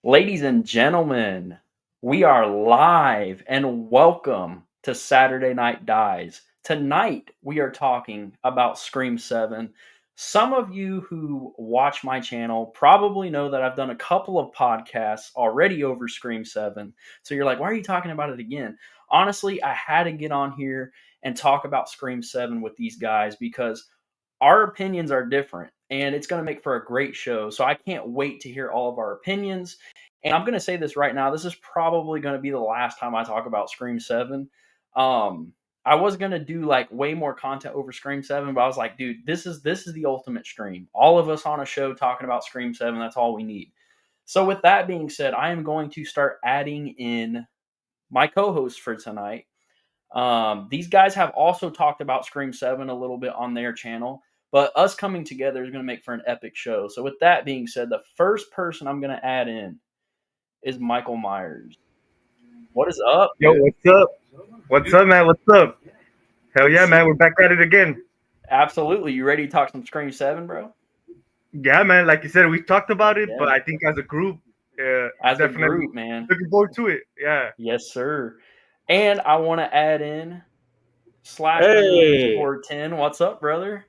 Ladies and gentlemen, we are live and welcome to Saturday Night Dies. Tonight, we are talking about Scream 7. Some of you who watch my channel probably know that I've done a couple of podcasts already over Scream 7. So you're like, why are you talking about it again? Honestly, I had to get on here and talk about Scream 7 with these guys because our opinions are different and it's going to make for a great show. So I can't wait to hear all of our opinions. And I'm going to say this right now. This is probably going to be the last time I talk about Scream 7. I was going to do like way more content over Scream 7, but I was like, dude, this is the ultimate stream. All of us on a show talking about Scream 7, that's all we need. So with that being said, I am going to start adding in my co-hosts for tonight. These guys have also talked about Scream 7 a little bit on their channel, but us coming together is going to make for an epic show. So with that being said, the first person I'm going to add in is Michael Myers. What is up, Yo, dude? what's up? What's up, man? What's up? Hell yeah, man. We're back at it again. Absolutely. You ready to talk some Scream 7, bro? Yeah, man. Like you said, we talked about it, but Yeah. I think as a group, As a definitely group, man. looking forward to it. Yeah. Yes, sir. And I want to add in Slasher Movies Hey, 410. What's up, brother?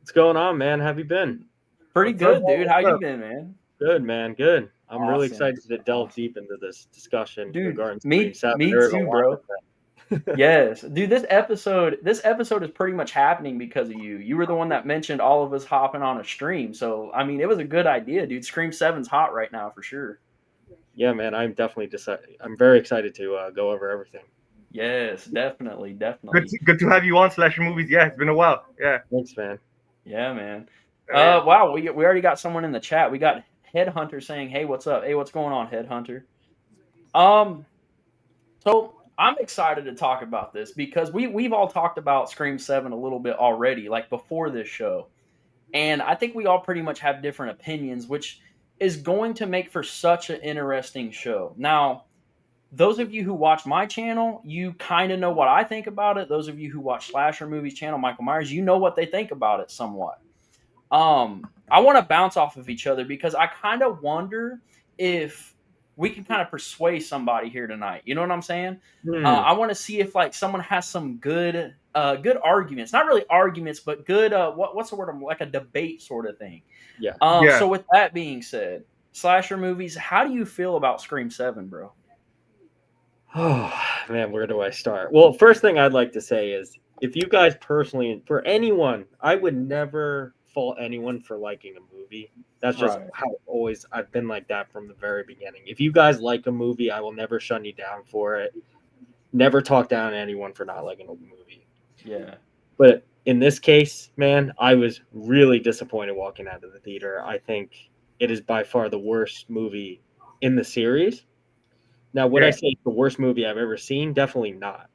what's going on, man? How have you been? Pretty What's up, good, man? dude. How What's you up? been, man? Good, man. Good. I'm really Awesome. excited to delve Awesome. deep into this discussion Dude, regarding Scream me 7. me There's a too, lot bro. of that. Yes, dude. This episode is pretty much happening because of you. You were the one that mentioned all of us hopping on a stream. So I mean, it was a good idea, dude. Scream 7's hot right now for sure. Yeah, man. I'm very excited to go over everything. Yes, definitely, Good, definitely. good to have you on Slasher Movies. Yeah, it's been a while. Yeah. Thanks, man. Yeah, man. Yeah. Wow, we already got someone in the chat. We got Headhunter saying, "Hey, what's up? Hey, what's going on, Headhunter?" Um, so I'm excited to talk about this because we've all talked about Scream 7 a little bit already, like before this show. And I think we all pretty much have different opinions, which is going to make for such an interesting show. Now, those of you who watch my channel, you kind of know what I think about it. Those of you who watch Slasher Movies channel, Michael Myers, you know what they think about it somewhat. I want to bounce off of each other because I kind of wonder if we can kind of persuade somebody here tonight. You know what I'm saying? I want to see if like someone has some good arguments, not really arguments, but good what's the word? Like a debate sort of thing. Yeah. Yeah. So with that being said, Slasher Movies, how do you feel about Scream 7, bro? Oh, man, where do I start? Well, first thing I'd like to say is if you guys personally, for anyone, I would never fault anyone for liking a movie. That's just Right. how I've been like that from the very beginning. If you guys like a movie, I will never shut you down for it. Never talk down to anyone for not liking a movie. Yeah. But in this case, man, I was really disappointed walking out of the theater. I think it is by far the worst movie in the series. Now, would I Yeah. say it's the worst movie I've ever seen? Definitely not.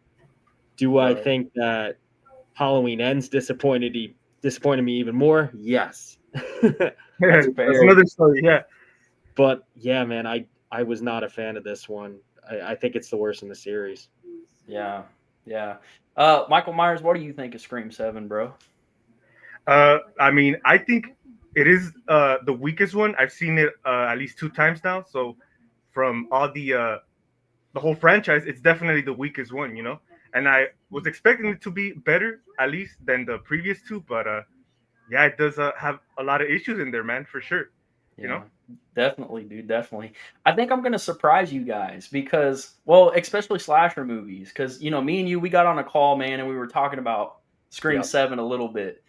Do I Right. think that Halloween Ends disappointed me even more? Yes. That's That's fair. another story. Yeah. But yeah, man, I was not a fan of this one. I think it's the worst in the series. Yeah. Yeah. Michael Myers, what do you think of Scream 7, bro? I mean, I think it is the weakest one. I've seen it at least 2 times now. So from all the whole franchise, it's definitely the weakest one, you know. And I was expecting it to be better, at least than the previous two, but yeah, it does have a lot of issues in there, man, for sure. You know. Yeah, definitely, dude, definitely. I think I'm gonna surprise you guys because, well, especially slasher movies, because me and you, we got on a call, man, and we were talking about Scream Yep. 7 a little bit.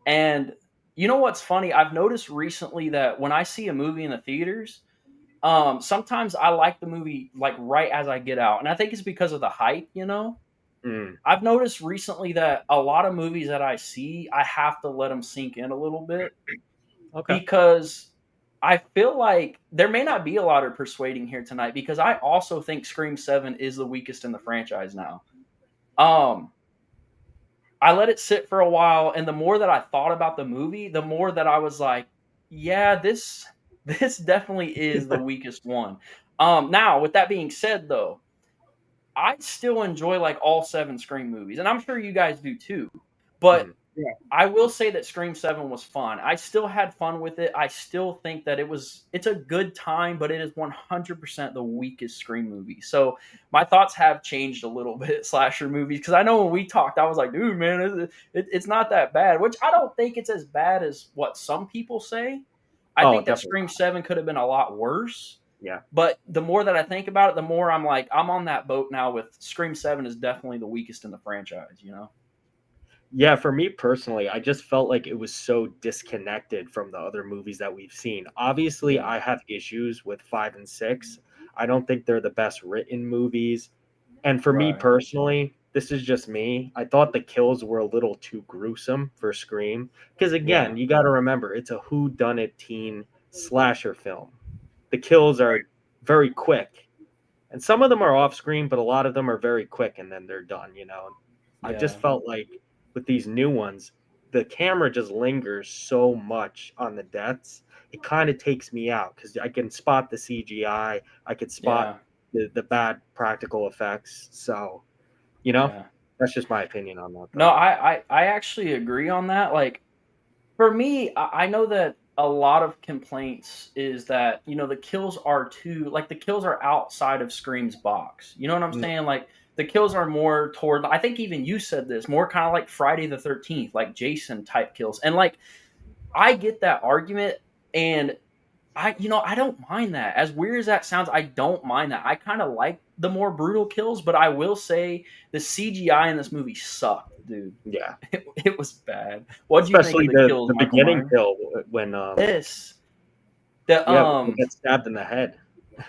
And you know what's funny? I've noticed recently that when I see a movie in the theaters, sometimes I like the movie like right as I get out, and I think it's because of the hype, Mm, I've noticed recently that a lot of movies that I see, I have to let them sink in a little bit okay. because I feel like there may not be a lot of persuading here tonight because I also think Scream 7 is the weakest in the franchise now. Um, I let it sit for a while, and the more that I thought about the movie, the more that I was like, yeah, this definitely is the weakest one. Now, with that being said, though, I still enjoy like all 7 Scream movies, and I'm sure you guys do too. But Mm. I will say that Scream 7 was fun. I still had fun with it. I still think that it's a good time, but it is 100% the weakest Scream movie. So my thoughts have changed a little bit slasher movies, because I know when we talked, I was like, dude, man, it's not that bad, which I don't think it's as bad as what some people say. I Oh, think that definitely. Scream 7 could have been a lot worse. Yeah. But the more that I think about it, the more I'm like, I'm on that boat now with Scream 7 is definitely the weakest in the franchise, you know? Yeah, for me personally, I just felt like it was so disconnected from the other movies that we've seen. Obviously, Yeah. I have issues with 5 and 6. I don't think they're the best written movies. And for me Right. personally, this is just me. I thought the kills were a little too gruesome for Scream. Because Yeah. again, you got to remember, it's a whodunit teen slasher film. The kills Right. are very quick. And some of them are off screen, but a lot of them are very quick and then they're done, you know. I just Yeah. felt like with these new ones, the camera just lingers so much on the deaths. It kind of takes me out because I can spot the CGI, I could spot Yeah. the bad practical effects. So, you know, Yeah. that's just my opinion on that, No, though. I actually agree on that. Like, for me, I know that a lot of complaints is that, the kills are too, like, the kills are outside of Scream's box. You know what I'm Mm, saying? Like, the kills are more toward, I think even you said this, more kind of like Friday the 13th, like Jason type kills. And like, I get that argument, and I don't mind that. As weird as that sounds, I don't mind that. I kind of like the more brutal kills, but I will say the CGI in this movie sucked, dude. yeah, It was bad. What do you think of especially the kills, the Michael beginning Myers? kill when This the yeah, when he gets stabbed in the head.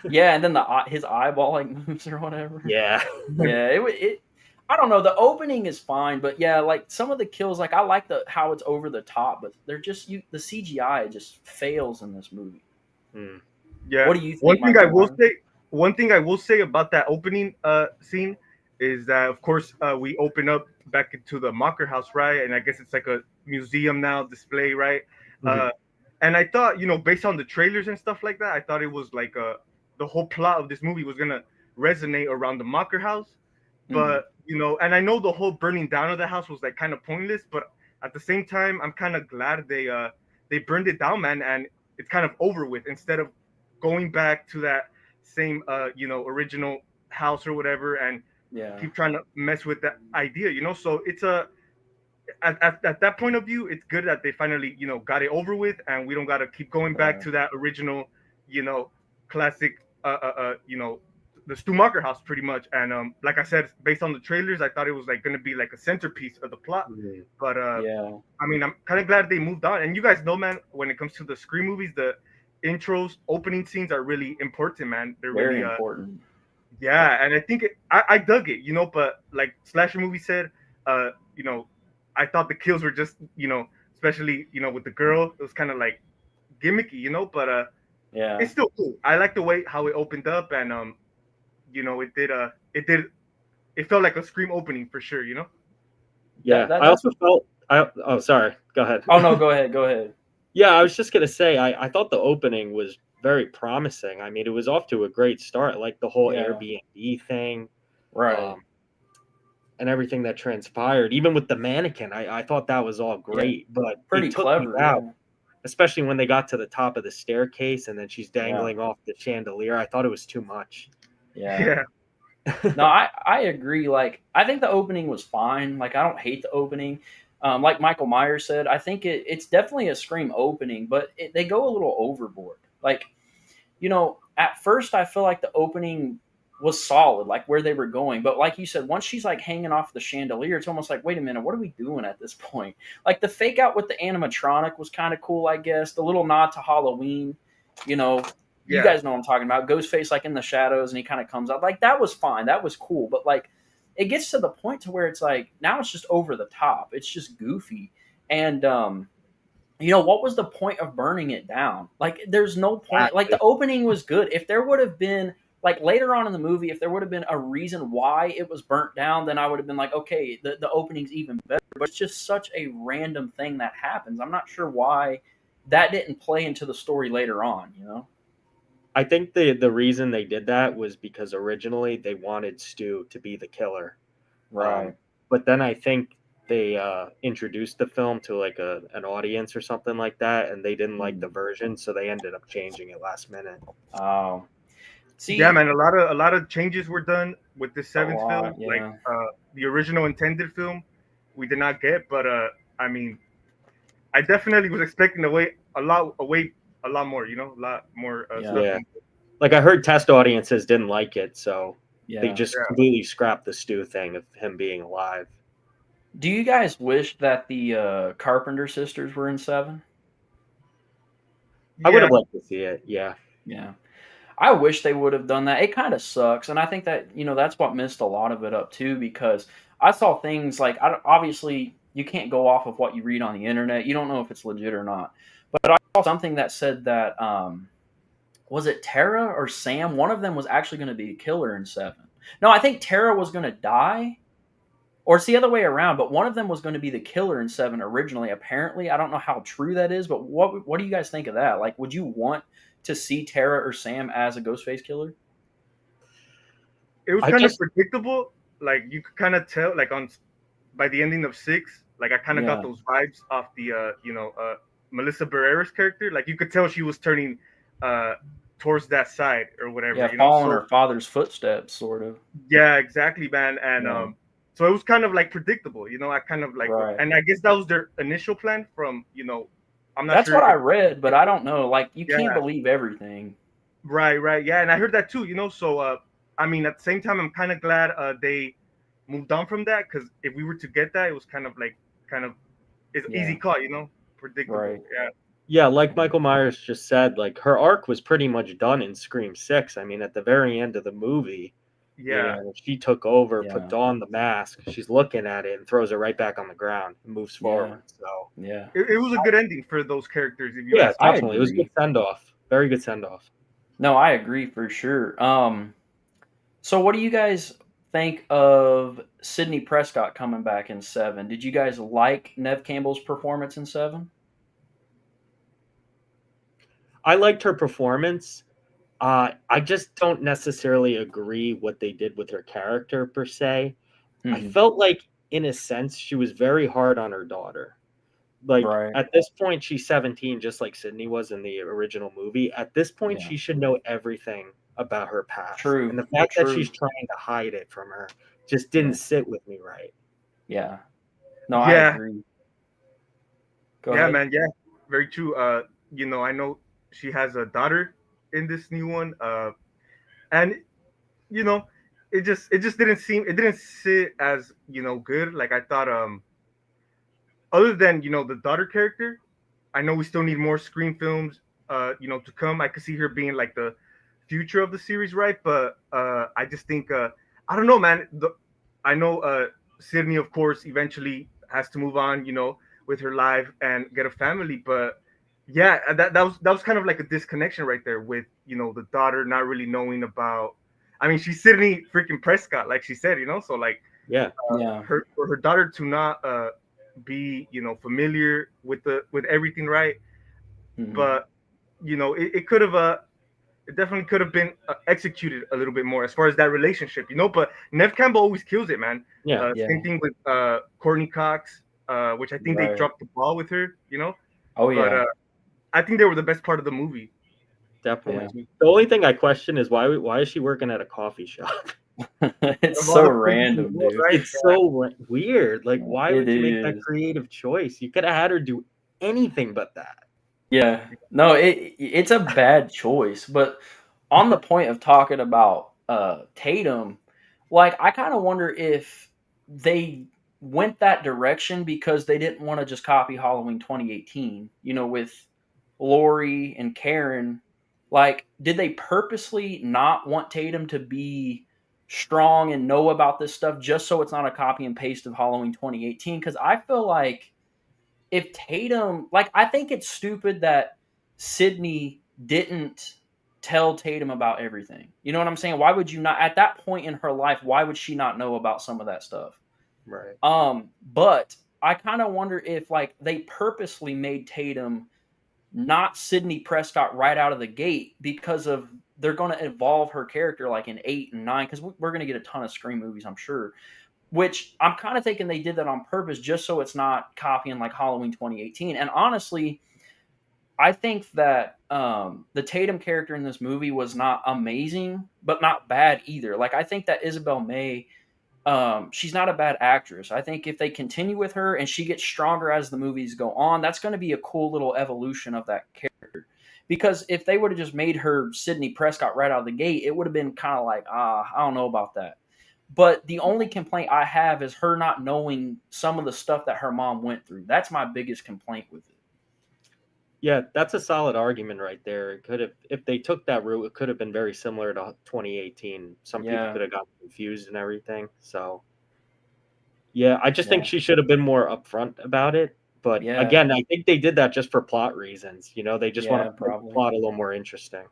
yeah, and then his eyeball like moves or whatever. Yeah. Yeah, it I don't know. The opening is fine, but yeah, like some of the kills, like I like the how it's over the top, but they're just the CGI just fails in this movie. Hmm. Yeah. What do you think, Michael Myers? One thing I will say about that opening scene is that of course we open up back into the Mocker house, right? And I guess it's like a museum now display, right? Uh Mhm. and I thought, based on the trailers and stuff like that, I thought it was like the whole plot of this movie was gonna resonate around the Mocker house. Hmm. But and I know the whole burning down of the house was like kind of pointless, but at the same time I'm kind of glad they burned it down, man, and it's kind of over with instead of going back to that same original house or whatever and Yeah. keep trying to mess with that idea, so it's a at that point of view, it's good that they finally got it over with, and we don't got to keep going back Right. to that original classic the Stumacher house pretty much. And like I said, based on the trailers, I thought it was like going to be like a centerpiece of the plot, Mhm. but Yeah. I mean, I'm kind of glad they moved on. And you guys know, man, when it comes to the Scream movies, the intros, opening scenes are really important, man. They're Very really, important. yeah. And I think I dug it, but like Slasher movie said, uh, you know, I thought the kills were just, especially, with the girl, it was kind of like gimmicky, but Yeah. it's still cool. I like the way how it opened up, and it felt like a Scream opening for sure, Yeah. I That's also felt oh, sorry. Go ahead. oh no, go ahead, go ahead. Yeah, I was just gonna say I thought the opening was very promising. I mean, it was off to a great start, like the whole Yeah. Airbnb thing, Right. um, and everything that transpired. Even with the mannequin, I thought that was all Yeah. great, but it Pretty took me clever, out, yeah. especially when they got to the top of the staircase and then she's Yeah. dangling off the chandelier. I thought it was too much. Yeah. yeah, No, I agree. Like, I think the opening was fine. Like, I don't hate the opening. Like Michael Myers said, I think it's definitely a Scream opening, but they go a little overboard. Like, at first I feel like the opening was solid, like where they were going. But like you said, once she's like hanging off the chandelier, it's almost like, wait a minute, what are we doing at this point? Like the fake out with the animatronic was kind of cool, I guess. The little nod to Halloween, you know, you yeah. guys know what I'm talking about. Ghostface like in the shadows and he kind of comes out. Like that was fine. That was cool. But like it gets to the point to where it's like now it's just over the top. It's just goofy. And what was the point of burning it down? Like, there's no point. Like, the Exactly. opening was good. If there would have been, like, later on in the movie, if there would have been a reason why it was burnt down, then I would have been like, okay, the opening's even better. But it's just such a random thing that happens. I'm not sure why that didn't play into the story later on. I think the reason they did that was because originally they wanted Stu to be the killer. Um, Right. but then I think they introduced the film to like an audience or something like that, and they didn't like the version, so they ended up changing it last minute. Oh, Yeah, see, man, a lot of changes were done with the a seventh lot, film. Like yeah. the original intended film, we did not get, but I mean, I definitely was expecting a lot more, a lot more Yeah. stuff. Yeah, like I heard test audiences didn't like it, so they Yeah. just completely scrapped the Stu thing of him being alive. Do you guys wish that the Carpenter sisters were in 7? I would Yeah, have liked to see it. Yeah, Yeah. I wish they would have done that. It kind of sucks, and I think that that's what messed a lot of it up too. Because I saw things like obviously you can't go off of what you read on the internet. You don't know if it's legit or not. But I saw something that said that was it Tara or Sam? One of them was actually going to be a killer in 7. No, I think Tara was going to die, or it's the other way around. But one of them was going to be the killer in 7 originally. Apparently, I don't know how true that is. But what do you guys think of that? Like, would you want to see Tara or Sam as a Ghostface killer? it was I kind of just predictable. Like you could kind of tell, like on by the ending of 6, like I kind of got Yeah. those vibes off the Melissa Barrera's character. Like you could tell she was turning uh towards that side or whatever, Yeah, following So her father's footsteps, sort of. yeah, exactly, man. And Yeah, so it was kind of like predictable, I kind of like, right. and I guess that was their initial plan from, I'm not That's sure what I if, read, but I don't know. Like, you can't yeah, believe everything. right, yeah, and I heard that too, So, I mean, at the same time, I'm kind of glad they moved on from that because if we were to get that, it was kind of, it's easy Yeah, call, predictable. right. yeah, like Michael Myers just said, like her arc was pretty much done in Scream 6. I mean, at the very end of the movie, Yeah, she took over, Yeah, put on the mask, she's looking at it and throws it right back on the ground and moves yeah, forward. So yeah. it was a good ending for those characters, if you yeah, ask me. I definitely. It was a good agree. send off. Very good send off. No, I agree for sure. So what do you guys think of Sidney Prescott coming back in 7? Did you guys like Nev Campbell's performance in 7? I liked her performance. I just don't necessarily agree what they did with her character per se. I Hmm. felt like, in a sense, she was very hard on her daughter. Like Right. at this point, she's 17, just like Sydney was in the original movie. At this point, Yeah. she should know everything about her past, True. and the fact that True. she's trying to hide it from her just didn't Yeah. sit with me right. Yeah. No, I Yeah, agree. Go yeah, ahead. man, yeah, very true. I know she has a daughter in this new one, and you know, it just didn't sit as good. Like I thought, other than the daughter character, I know we still need more Scream films, to come. I could see her being like the future of the series, right? But I just think, I don't know, man. I know Sydney, of course, eventually has to move on, with her life and get a family. But yeah, that was kind of like a disconnection right there with the daughter not really knowing about. I mean, she's Sydney freaking Prescott, like she said, So like Yeah, Yeah. her for her daughter to not be familiar with everything, right? Hmm. But it could have it definitely could have been executed a little bit more as far as that relationship, but Nev Campbell always kills it, man. yeah, Same Yeah. thing with Courtney Cox, which I think they Right. dropped the ball with her, Oh but yeah. I think they were the best part of the movie. Yeah. definitely. The only thing I question is why is she working at a coffee shop? It's Of all so the places in the random, world, dude. right? It's so weird. Like, why It would you make that is. creative choice? You could have had her do anything but that. Yeah. No, it's a bad choice. But on the point of talking about Tatum, like I kind of wonder if they went that direction because they didn't want to just copy Halloween 2018, with Lori and Karen. Like, did they purposely not want Tatum to be strong and know about this stuff just so it's not a copy and paste of Halloween 2018? Because I feel like if Tatum, like, I think it's stupid that Sydney didn't tell Tatum about everything. You know what I'm saying? Why would you not, at that point in her life, why would she not know about some of that stuff? Right. But I kind of wonder if, like, they purposely made Tatum not Sydney Prescott right out of the gate because of they're going to evolve her character like in 8 and 9 because we're going to get a ton of Scream movies, I'm sure. which I'm kind of thinking they did that on purpose just so it's not copying like Halloween 2018. And honestly, I think that the Tatum character in this movie was not amazing, but not bad either. Like I think that Isabel May, she's not a bad actress. I think if they continue with her and she gets stronger as the movies go on, that's going to be a cool little evolution of that character. Because if they would have just made her Sydney Prescott right out of the gate, it would have been kind of like, I don't know about that. But the only complaint I have is her not knowing some of the stuff that her mom went through. That's my biggest complaint with it. Yeah, that's a solid argument right there. It could have, if they took that route, it could have been very similar to 2018. Some people Yeah. could have gotten confused and everything. So, yeah, I just think Yeah. she should have been more upfront about it. But Yeah. again, I think they did that just for plot reasons. You know, they just want Yeah, to make the probably. plot a little more interesting.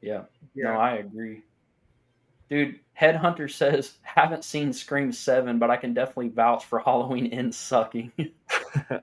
Yeah. Yeah. No, I agree. Dude, Headhunter says, haven't seen Scream 7, but I can definitely vouch for Halloween Ends sucking.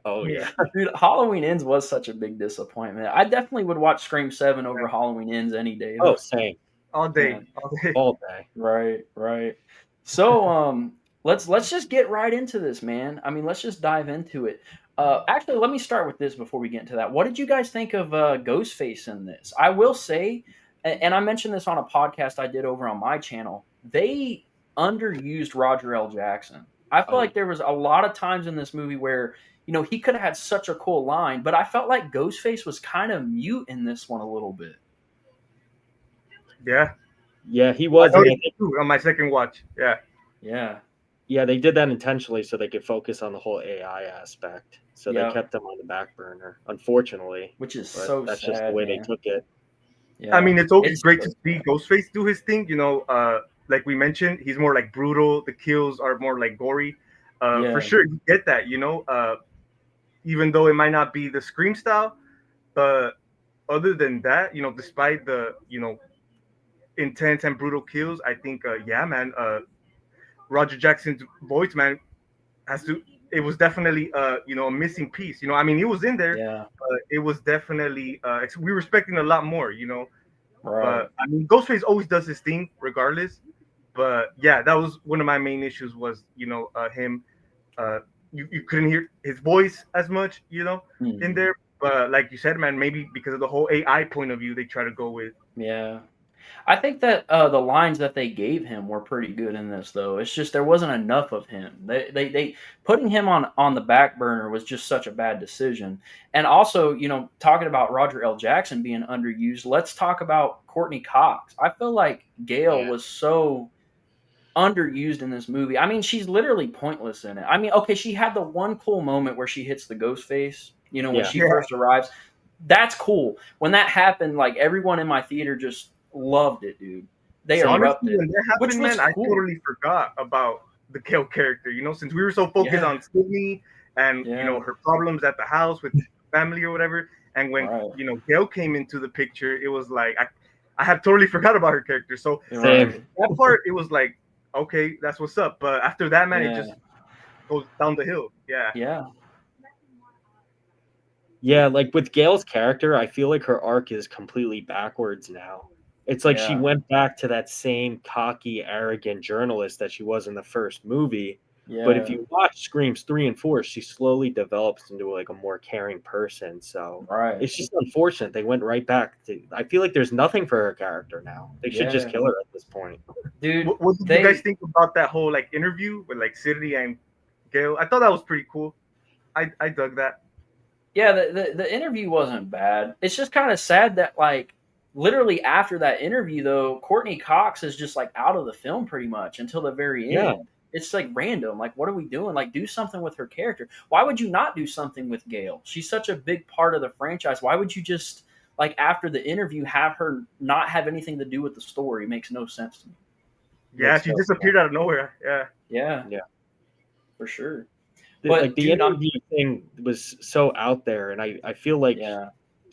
Oh, yeah. Dude, Halloween Ends was such a big disappointment. I definitely would watch Scream 7 over Halloween Ends any day. Though. Oh, same. All day. Yeah. All day. All day. Right. So, let's just get right into this, man. I mean, let's just dive into it. Actually, let me start with this before we get into that. What did you guys think of Ghostface in this? I will say, and I mentioned this on a podcast I did over on my channel, they underused Roger L. Jackson. I feel like there was a lot of times in this movie where, you know, he could have had such a cool line, but I felt like Ghostface was kind of mute in this one a little bit. Yeah. Yeah, he was. I noticed too on my second watch. Yeah. Yeah, they did that intentionally so they could focus on the whole AI aspect. So Yep. they kept him on the back burner, unfortunately. Which is But so that's sad, just the way man. they took it. Yeah. I mean, it's always great so to see Ghostface do his thing. You know, like we mentioned, he's more like brutal. The kills are more like gory. Yeah. For sure, you get that. You know, even though it might not be the Scream style, but other than that, you know, despite the intense and brutal kills, I think, yeah, man, Roger Jackson's voice, man, it was definitely a missing piece. You know, I mean, he was in there, Yeah. but it was definitely we were expecting a lot more. You know, Right. but I mean, Ghostface always does his thing regardless. But yeah, that was one of my main issues was him. You couldn't hear his voice as much, in there. But like you said, man, maybe because of the whole AI point of view, they try to go with. Yeah. I think that the lines that they gave him were pretty good in this, though. It's just there wasn't enough of him. They putting him on the back burner was just such a bad decision. And also, talking about Roger L. Jackson being underused, let's talk about Courtney Cox. I feel like Gail was so underused in this movie. I mean, she's literally pointless in it. I mean, okay, she had the one cool moment where she hits the ghost face, when she first arrives. That's cool. When that happened, like everyone in my theater just loved it, dude. They erupted. Honestly, when that happened, man, cool. I totally forgot about the Gail character. Since we were so focused on Sydney and her problems at the house with family or whatever, and when Gail came into the picture, it was like I had totally forgot about her character. So that part, it was like, okay, that's what's up. But after that, man, it just goes down the hill. Yeah, like with Gail's character, I feel like her arc is completely backwards now. It's like she went back to that same cocky, arrogant journalist that she was in the first movie. Yeah. But if you watch Screams 3 and 4, she slowly develops into like a more caring person. So it's just unfortunate. They went right back to. I feel like there's nothing for her character now. They should just kill her at this point. Dude, what did you guys think about that whole like interview with like Sydney and Gail? I thought that was pretty cool. I dug that. Yeah, the interview wasn't bad. It's just kind of sad that like literally after that interview though, Courtney Cox is just like out of the film pretty much until the very end. Yeah. It's like random. Like, what are we doing? Like, do something with her character. Why would you not do something with Gail? She's such a big part of the franchise. Why would you just like after the interview have her not have anything to do with the story? It makes no sense to me. Yeah, she disappeared out of nowhere. Yeah, for sure. But like the interview thing was so out there, and I feel like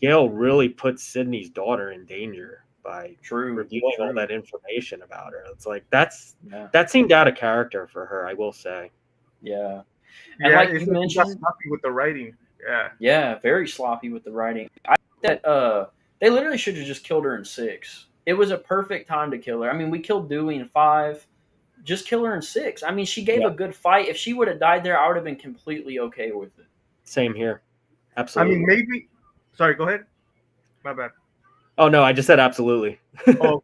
Gail really put Sydney's daughter in danger by revealing all that information about her. It's like that seemed out of character for her, I will say. Yeah, and like you mentioned, sloppy with the writing. Yeah, very sloppy with the writing. I think that they literally should have just killed her in 6. It was a perfect time to kill her. I mean, we killed Dewey in 5. just kill her in 6. I mean, she gave Yeah. a good fight. If she would have died there, I would have been completely okay with it. Same here. I Absolutely. mean, maybe. Sorry, go ahead. My bad. Oh no, I just said absolutely. Oh,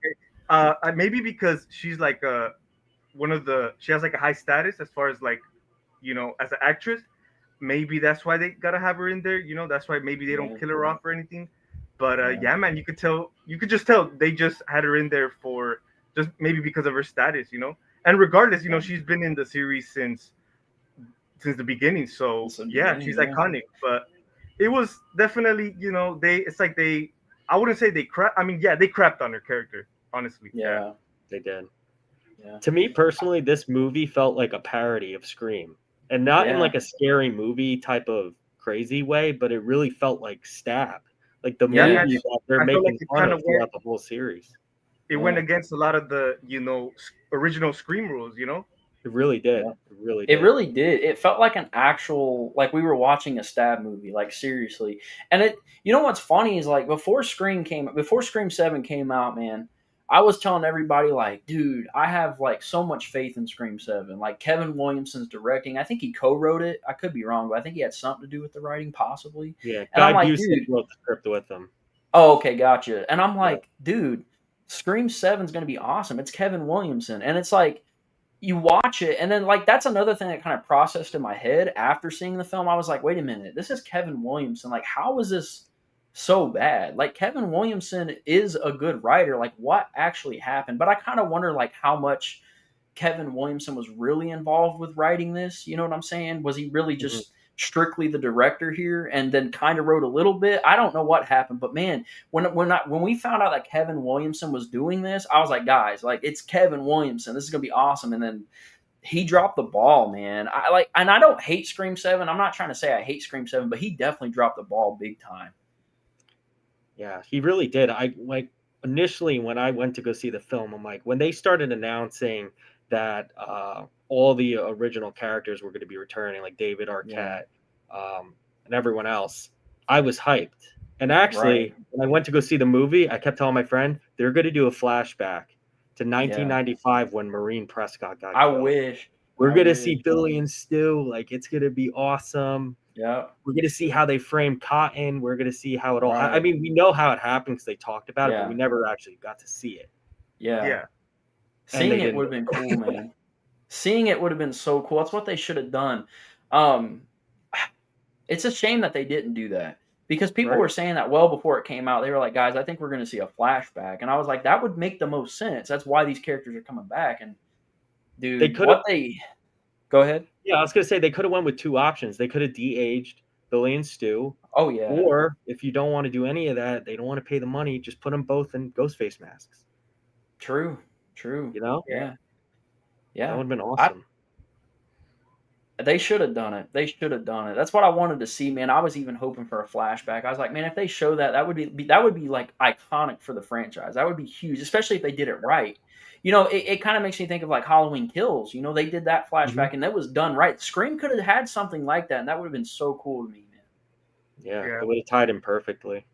okay. Maybe because she's like one of the. She has like a high status as far as like, as an actress. Maybe that's why they gotta have her in there. That's why maybe they don't Yeah. kill her off or anything. But Yeah. yeah, man, you could tell. You could just tell they just had her in there for just maybe because of her status. And regardless, Yeah. she's been in the series since the beginning. So Since the yeah, beginning, she's yeah. iconic. But it was definitely, it's like I wouldn't say they crap. I mean, yeah, they crapped on her character, honestly. Yeah. They did. Yeah. To me personally, this movie felt like a parody of Scream, and not in Yeah. like a scary movie type of crazy way, but it really felt like Stab, like the Yeah, movie that they're I feel making like it fun kind of of throughout the whole series. it went Yeah. against a lot of the original Scream rules. It really did. Yeah. It really It did. really did. It felt like an actual, like we were watching a stab movie, like seriously. And what's funny is like before Scream 7 came out, man, I was telling everybody like, dude, I have like so much faith in Scream 7. Like Kevin Williamson's directing. I think he co-wrote it. I could be wrong, but I think he had something to do with the writing, possibly. Yeah, And I'm Guy like, Busey dude, wrote the script with them. oh, okay, gotcha. And I'm Yeah. like, dude, Scream 7's gonna be awesome. It's Kevin Williamson. And it's like you watch it, and then like that's another thing that kind of processed in my head after seeing the film. I was like, wait a minute, this is Kevin Williamson. Like, how is this so bad? Like, Kevin Williamson is a good writer. Like, what actually happened? But I kind of wonder like how much Kevin Williamson was really involved with writing this. You know what I'm saying? Was he really just strictly the director here and then kind of wrote a little bit? I don't know what happened, but man, when we found out that Kevin Williamson was doing this, I was like, guys, like it's Kevin Williamson. This is gonna be awesome. And then he dropped the ball, man. And I don't hate Scream 7. I'm not trying to say I hate Scream 7, but he definitely dropped the ball big time. Yeah, he really did. I like initially when I went to go see the film, I'm like, when they started announcing that all the original characters were going to be returning, like David Arquette, and everyone else, I was hyped. And actually, when I went to go see the movie, I kept telling my friend they're going to do a flashback to 1995 when Maureen Prescott got killed. I wish. We're going to see Billy and Stu. Like, it's going to be awesome. Yeah. We're going to see how they framed Cotton. We're going to see how it all. Right. I mean, we know how it happened because they talked about it, Yeah. but we never actually got to see it. Yeah. And Seeing they it would have been cool, man. Seeing it would have been so cool. That's what they should have done. It's a shame that they didn't do that because people were saying that well before it came out. They were like, guys, I think we're going to see a flashback. And I was like, that would make the most sense. That's why these characters are coming back. And dude, go ahead. Yeah, I was going to say they could have went with two options. They could have de-aged Billy and Stu. Oh, yeah. Or if you don't want to do any of that, they don't want to pay the money, just put them both in Ghostface masks. True. You know? Yeah. That would have been awesome. They should have done it. That's what I wanted to see, man. I was even hoping for a flashback. I was like, man, if they show that, that would be like iconic for the franchise. That would be huge, especially if they did it right. It kind of makes me think of like Halloween Kills. They did that flashback and that was done right. Scream could have had something like that, and that would have been so cool to me, man. Yeah. It would have tied in perfectly.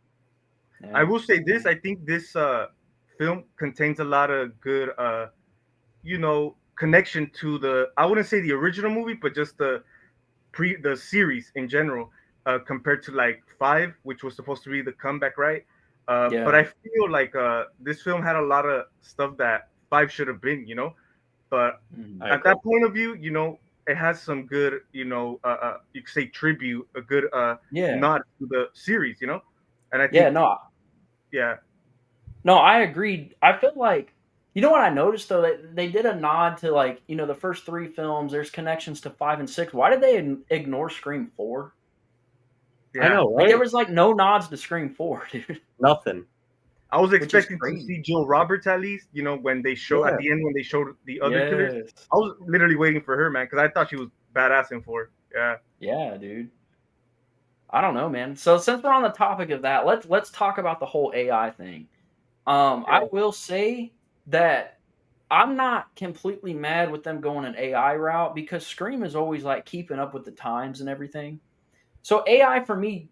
Yeah. I will say this. I think this film contains a lot of good, connection to I wouldn't say the original movie, but just the series in general, compared to like 5, which was supposed to be the comeback, right? But I feel like this film had a lot of stuff that 5 should have been, but at that point of view, it has some good, you could say tribute, a good nod to the series, and I think no, I agreed. I feel like, you know what I noticed though? They did a nod to like, the first 3 films. There's connections to 5 and 6. Why did they ignore Scream 4? I know, right? Like, there was like no nods to Scream 4, dude. Nothing. I was expecting to see Jill Roberts at least, when they show at the end when they showed the other killers. I was literally waiting for her, man, because I thought she was badass in 4. Yeah. Yeah, dude. I don't know, man. So since we're on the topic of that, let's talk about the whole AI thing. I will say that I'm not completely mad with them going an AI route because Scream is always like keeping up with the times and everything. So AI for me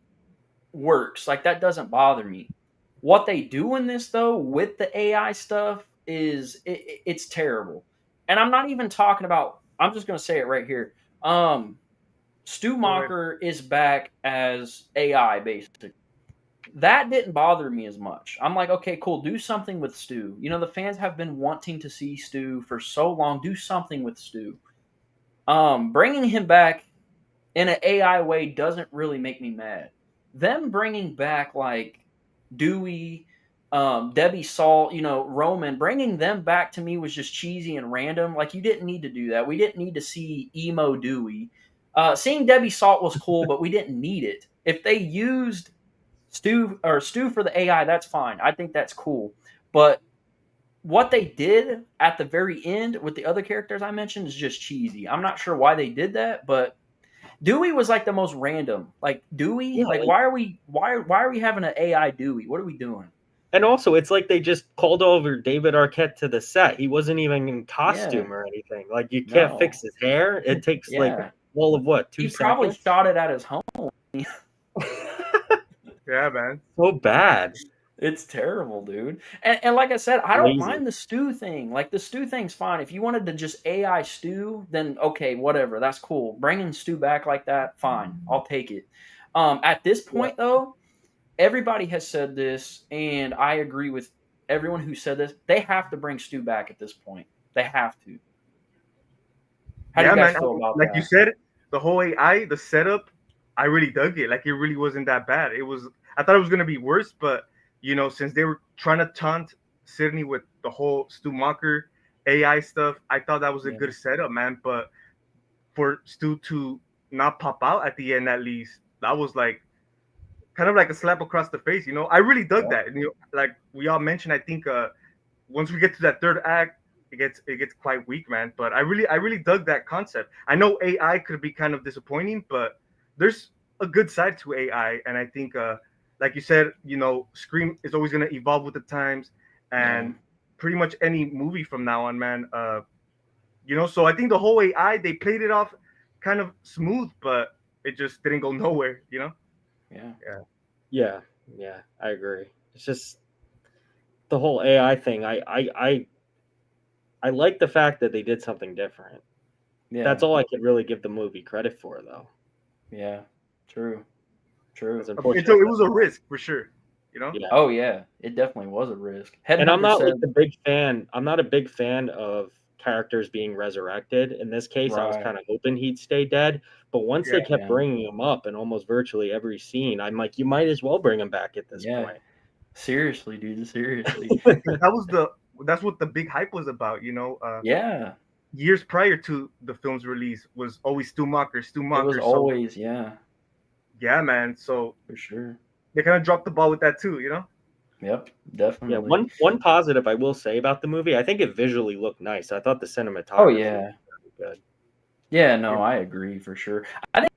works. Like, that doesn't bother me. What they do in this though with the AI stuff is it's terrible. and I'm not even talking about. I'm just gonna say it right here. Stu Go ahead. Macher is back as AI, basically. That didn't bother me as much. I'm like, okay, cool. Do something with Stu. You know, the fans have been wanting to see Stu for so long. Do something with Stu. Bringing him back in an AI way doesn't really make me mad. Them bringing back like Dewey, Debbie Salt, you know, Roman, bringing them back to me was just cheesy and random. Like, you didn't need to do that. We didn't need to see emo Dewey. Seeing Debbie Salt was cool, but we didn't need it. If they used Stu for the AI, that's fine. I think that's cool. But what they did at the very end with the other characters I mentioned is just cheesy. I'm not sure why they did that, but Dewey was like the most random. Like Dewey, Yeah, like like, why are we having an AI Dewey? What are we doing? and also it's like they just called over David Arquette to the set. He wasn't even in Yeah, costume or anything. Like you can't fix no, his hair. It takes like yeah. all of what, He 2 probably seconds? shot it at his home. Yeah, man. So bad. It's terrible, dude. And like I said, I don't Lazy. mind the stew thing. Like the stew thing's fine. If you wanted to just AI stew, then okay, whatever. That's cool. Bringing stew back like that, fine. I'll take it. At this Yeah. point, though, everybody has said this, and I agree with everyone who said this. They have to bring stew back at this point. They have to. How do Yeah, you guys man. feel about Like you that? said, the whole AI, the setup, I really dug it. Like it really wasn't that bad. It was. I thought it was gonna be worse, but you know, since they were trying to taunt Sydney with the whole Stu Macher AI stuff, I thought that was a Yeah. good setup, man. But for Stu to not pop out at the end, at least, that was like kind of like a slap across the face. You know, I really dug Yeah. that. And, you know, like we all mentioned, I think once we get to that third act, it gets quite weak, man. But I really dug that concept. I know AI could be kind of disappointing, but there's a good side to AI, and I think, like you said, you know, Scream is always gonna evolve with the times, Yeah. and pretty much any movie from now on, man. You know, so I think the whole AI they played it off kind of smooth, but it just didn't go nowhere. You know? Yeah. Yeah. Yeah, yeah, I agree. It's just the whole AI thing. I like the fact that they did something different. Yeah. That's all I could really give the movie credit for, though. Yeah. True. It's True. unfortunate. It was a risk for sure. You know? Yeah. Oh yeah. It definitely was a risk. And I'm Headhunter not like said the big fan. I'm not a big fan of characters being resurrected. In this case, I was right. kind of hoping he'd stay dead. But once Yeah. they kept Yeah. bringing him up in almost virtually every scene, I'm like, you might as well bring him back at this Yeah. point. Seriously, dude. Seriously. That's what the big hype was about. You know, Yeah. years prior to the film's release was always Stu Macher, Stu It was Macher. So always, yeah, yeah, man. So for sure. they kind of dropped the ball with that too. You know? Yep, Yeah, definitely. one positive I will say about the movie, I think it visually looked nice. I thought the Oh cinematography yeah. was really good. Yeah, no, Yeah. I agree for sure. I think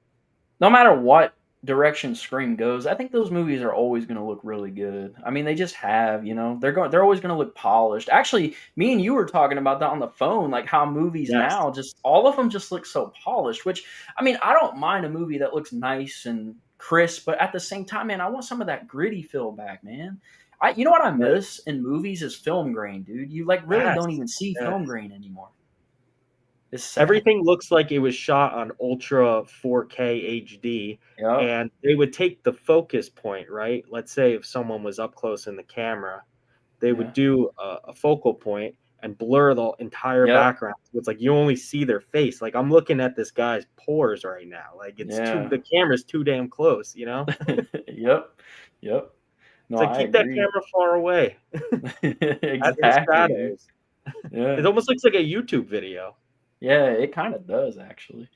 no matter what direction Scream goes, I think those movies are always going to look really good. I mean, they just have, you know, they're always going to look polished. Actually, me and you were talking about that on the phone, like how movies Yes. now just all of them just look so polished, which I mean, I don't mind a movie that looks nice and crisp, but at the same time, man, I want some of that gritty feel back, man. You know what I Right. miss in movies is film grain, dude. You like really Yes. don't even see Yes. film grain anymore. It's sad. Everything looks like it was shot on ultra 4K HD, Yep. and they would take the focus point, right? Let's say if someone was up close in the camera, they would Yeah. do a focal point and blur the entire Yep. background. So it's like you only see their face. Like I'm looking at this guy's pores right now. Like Yeah. the camera's too damn close, you know? Yep. Yep. No, It's like I keep that agree. camera far away. Add the Exactly, dude. shadows. Yeah. It almost looks like a YouTube video. Yeah, it kind of does actually.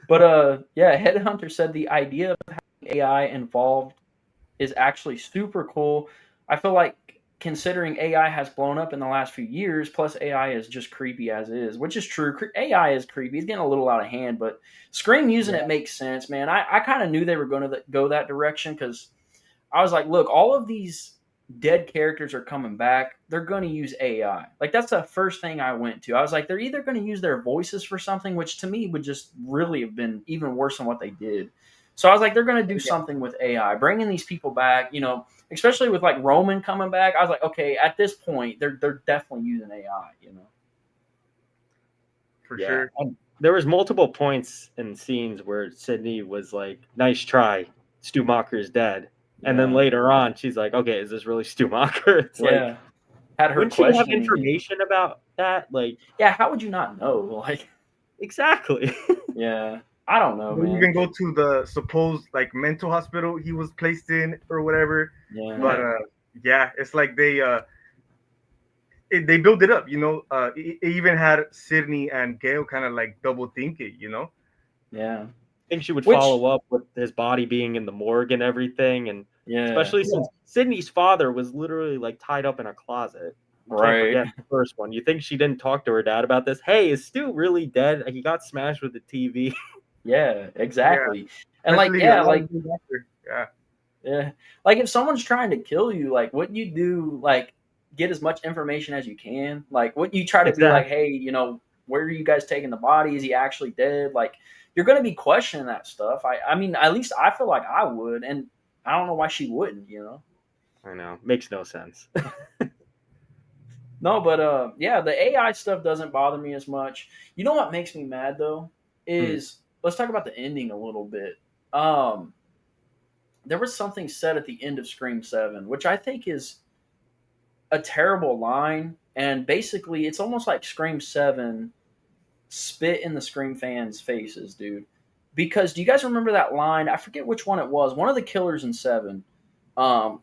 But yeah, Headhunter said the idea of having AI involved is actually super cool. I feel like considering AI has blown up in the last few years, plus AI is just creepy as is, which is true. AI is creepy. It's getting a little out of hand, but Scream using it makes sense, man. I kind of knew they were going to go that direction because I was like, look, all of these dead characters are coming back. They're going to use AI. Like that's the first thing I went to. I was like, they're either going to use their voices for something, which to me would just really have been even worse than what they did. So I was like, they're going to do something with AI, bringing these people back. You know, especially with like Roman coming back. I was like, okay, at this point, they're definitely using AI. You know. for Yeah. sure. And there was multiple points and scenes where Sydney was like, "Nice try, Stu Macher's dead," and then Yeah. later on, she's like, "Okay, is this really Stu Macher?" It's like, Yeah. Had her wouldn't she have questioning. information about that? Like, Yeah, how would you not know? Like, exactly. yeah, I don't know, They man. even go to the supposed like mental hospital he was placed in or whatever. Yeah, But yeah, it's like they build it up, you know. It even had Sydney and Gail kind of like double think it, you know. yeah, I think she would Which- follow up with his body being in the morgue and everything, and yeah, especially since Sydney's father was literally like tied up in a closet. You right. can't forget the first one. You think she didn't talk to her dad about this? Hey, is Stu really dead? He got smashed with the TV. Yeah, exactly. And Especially like, yeah, a lot like, of years after. Yeah, yeah, like if someone's trying to kill you, like, wouldn't you do like get as much information as you can? Like, wouldn't you try to be like, hey, you know, where are you guys taking the body? Is he actually dead? Like, you're going to be questioning that stuff. I mean, at least I feel like I would, and I don't know why she wouldn't. You know. I know, makes no sense. No, but yeah, the AI stuff doesn't bother me as much. You know what makes me mad though is let's talk about the ending a little bit. There was something said at the end of Scream 7, which I think is a terrible line, and basically it's almost like Scream 7 spit in the Scream fans' faces, dude. Because do you guys remember that line? I forget which one it was. One of the killers in 7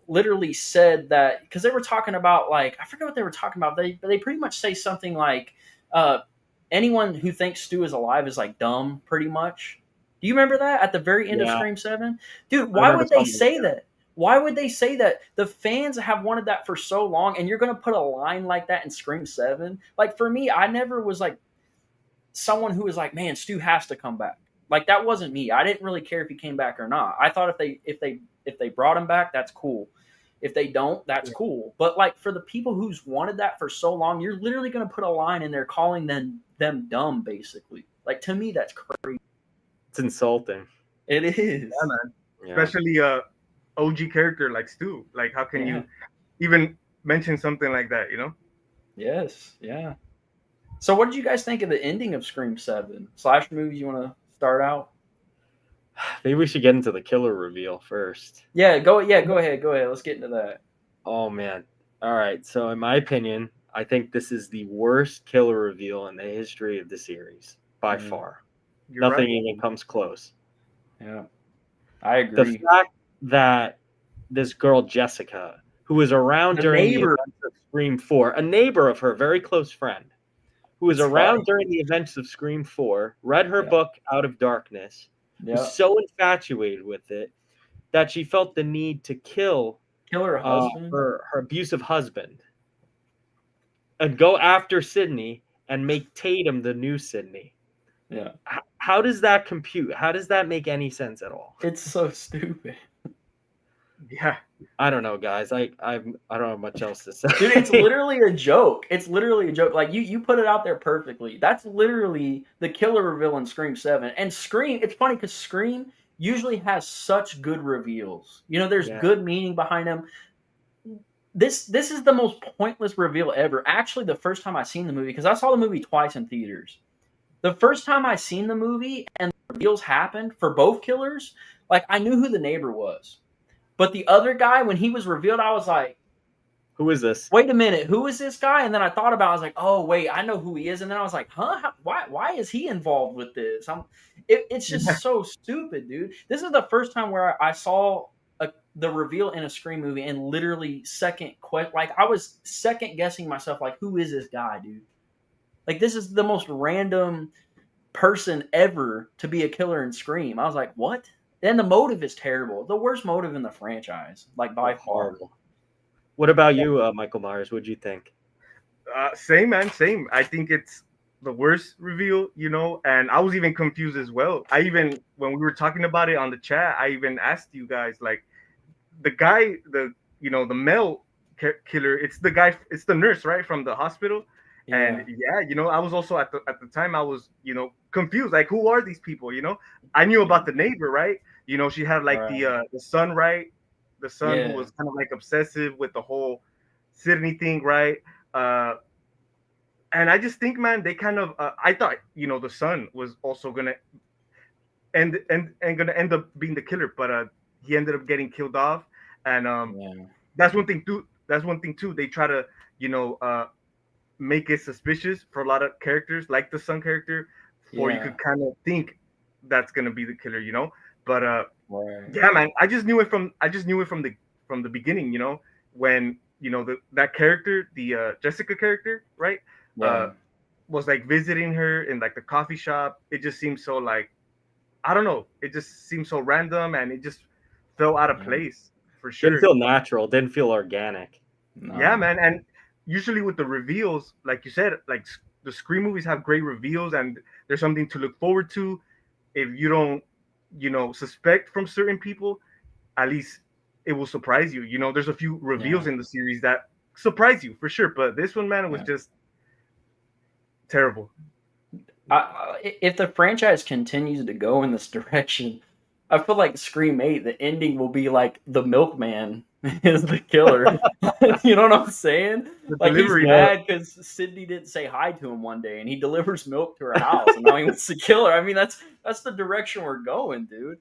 literally said that because they were talking about like I forget what they were talking about. They pretty much say something like anyone who thinks Stu is alive is like dumb, pretty much. Do you remember that at the very end of Scream 7? Dude, why would they say that? Why would they say that? The fans have wanted that for so long, and you're going to put a line like that in Scream 7? Like, for me, I never was like someone who was like, man, Stu has to come back. Like, that wasn't me. I didn't really care if he came back or not. I thought if they brought him back, that's cool. If they don't, that's cool. But like for the people who's wanted that for so long, you're literally going to put a line in there calling them dumb, basically. Like to me, that's crazy. It's insulting. It is. Yeah, man. Yeah. Especially OG character like Stu. Like, how can you even mention something like that? You know? Yes. Yeah. So, what did you guys think of the ending of Scream 7? Slash movies, you want to start out? Maybe we should get into the killer reveal first. Yeah, go ahead. Let's get into that. Oh man. All right. So in my opinion, I think this is the worst killer reveal in the history of the series by far. Nothing even comes close. Yeah. I agree. The fact that this girl Jessica, who was around during the events of Scream 4, a neighbor of her, very close friend, who was around during the events of Scream 4, read her book Out of Darkness, was so infatuated with it that she felt the need to kill her husband, her abusive husband, and go after Sydney and make Tatum the new Sydney. Yeah. How does that compute? How does that make any sense at all? It's so stupid. Yeah. I don't know, guys. I don't have much else to say. Dude, it's literally a joke. It's literally a joke. Like you put it out there perfectly. That's literally the killer reveal in Scream 7. And Scream, it's funny because Scream usually has such good reveals. You know, there's good meaning behind them. This is the most pointless reveal ever. Actually, the first time I seen the movie, because I saw the movie twice in theaters. The first time I seen the movie and the reveals happened for both killers, like I knew who the neighbor was. But the other guy, when he was revealed, I was like, who is this? Wait a minute, who is this guy? And then I thought about it, I was like, oh, wait, I know who he is. And then I was like, huh? Why is he involved with this? It's just so stupid, dude. This is the first time where I saw the reveal in a Scream movie and literally I was second guessing myself, like, who is this guy, dude? Like, this is the most random person ever to be a killer in Scream. I was like, what? And the motive is terrible. The worst motive in the franchise, like by far. What about you, Michael Myers? What'd you think? Same, man. Same. I think it's the worst reveal, you know, and I was even confused as well. When we were talking about it on the chat, I even asked you guys, like, the guy, the male killer, it's the nurse, right, from the hospital. Yeah. And you know, I was also at the time I was, you know, confused, like, who are these people? You know, I knew about the neighbor, right? You know, she had like the son, right? The son who was kind of like obsessive with the whole Sydney thing, right? and I just think, man, they kind of. I thought, the son was also gonna and gonna end up being the killer, but he ended up getting killed off, and Yeah. that's one thing too. That's one thing too. They try to, you know, uh, make it suspicious for a lot of characters, like the son character, for you Yeah. could kind of think that's gonna be the killer. But Right. yeah, man, I just knew it from the beginning. When that character, the Jessica character, right? Uh, Yeah. was like visiting her in like the coffee shop. It just seemed so like I don't know. It just seemed so random, and it just fell out of Yeah. place for Didn't sure. feel natural. Didn't feel organic. Yeah, No. man. And usually with the reveals, like you said, like the Scream movies have great reveals, and there's something to look forward to. If you don't, suspect from certain people, at least it will surprise you. There's a few reveals Yeah. in the series that surprise you for sure. But this one, man, it was Yeah. just terrible. If the franchise continues to go in this direction, I feel like Scream 8, the ending will be like the milkman is the killer. You know what I'm saying? The Like he's delivery, Yeah. mad because Sydney didn't say hi to him one day, and he delivers milk to her house, and now he wants to kill her. I mean, that's the direction we're going, dude.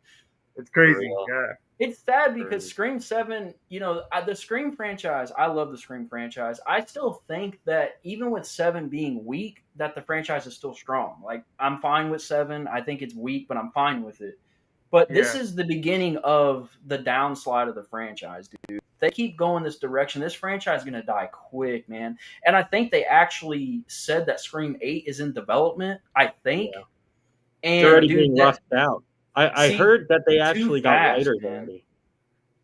it's For crazy. real. Yeah. It's sad because For- Scream 7, the Scream franchise, I love the Scream franchise. I still think that even with 7 being weak, that the franchise is still strong. Like, I'm fine with 7. I think it's weak, but I'm fine with it. But this Yeah. is the beginning of the downslide of the franchise, dude. If they keep going this direction, this franchise is going to die quick, man. And I think they actually said that Scream 8 is in development, I think. Yeah. It's And, already dude, being rushed out. I see, heard that they too actually got fast, writers man. already.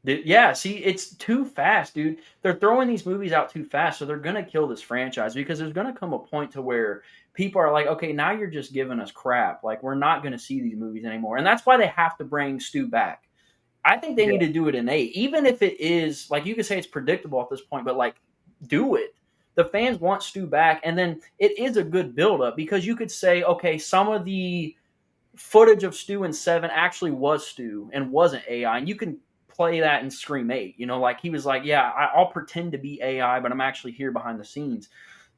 Yeah, see, it's too fast, dude. They're throwing these movies out too fast, so they're gonna kill this franchise because there's gonna come a point to where people are like, okay, now you're just giving us crap. Like, we're not gonna see these movies anymore, and that's why they have to bring Stu back. I think they Yeah. need to do it in 8, even if it is like you could say it's predictable at this point, but like, do it. The fans want Stu back, and then it is a good build-up because you could say, okay, some of the footage of Stu in 7 actually was Stu and wasn't AI, and you can play that in Scream 8. Like he was like, yeah, I'll pretend to be AI, but I'm actually here behind the scenes.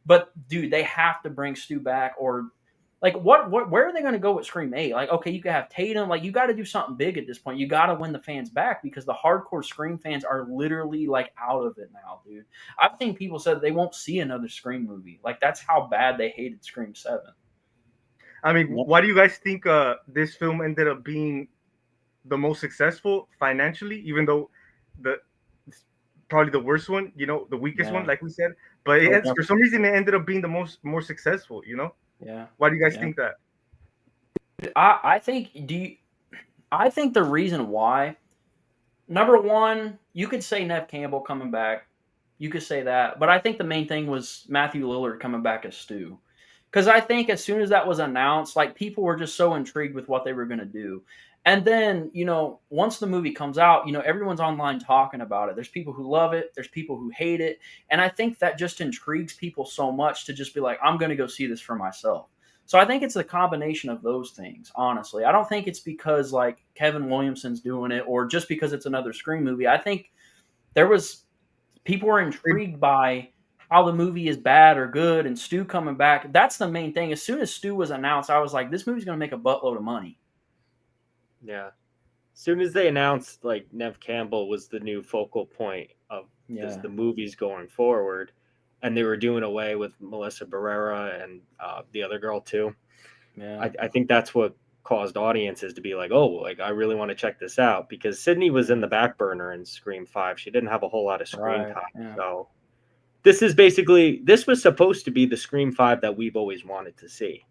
But dude, they have to bring Stu back, or like what where are they going to go with Scream 8? Like, okay, you can have Tatum, like you got to do something big at this point. You got to win the fans back because the hardcore Scream fans are literally like out of it now, dude. I've seen people say they won't see another Scream movie. Like that's how bad they hated Scream 7. I mean, Yep. why do you guys think this film ended up being the most successful financially, even though it's probably the worst one, the weakest one, Yeah. like we said, but for some reason it ended up being the more successful. Yeah. Why do you guys Yeah. think that? I think I think the reason why, number one, you could say Nev Campbell coming back. You could say that, but I think the main thing was Matthew Lillard coming back as Stu. Because I think as soon as that was announced, like people were just so intrigued with what they were going to do. And then, once the movie comes out, everyone's online talking about it. There's people who love it, there's people who hate it. And I think that just intrigues people so much to just be like, I'm going to go see this for myself. So I think it's a combination of those things, honestly. I don't think it's because like Kevin Williamson's doing it or just because it's another Scream movie. I think people were intrigued by how the movie is bad or good and Stu coming back. That's the main thing. As soon as Stu was announced, I was like, this movie's going to make a buttload of money. Yeah. As soon as they announced like Nev Campbell was the new focal point of the movies going forward, and they were doing away with Melissa Barrera and the other girl too. Yeah. I think that's what caused audiences to be like, oh, like I really want to check this out because Sydney was in the back burner in Scream 5. She didn't have a whole lot of screen time. Yeah. So this was supposed to be the Scream 5 that we've always wanted to see.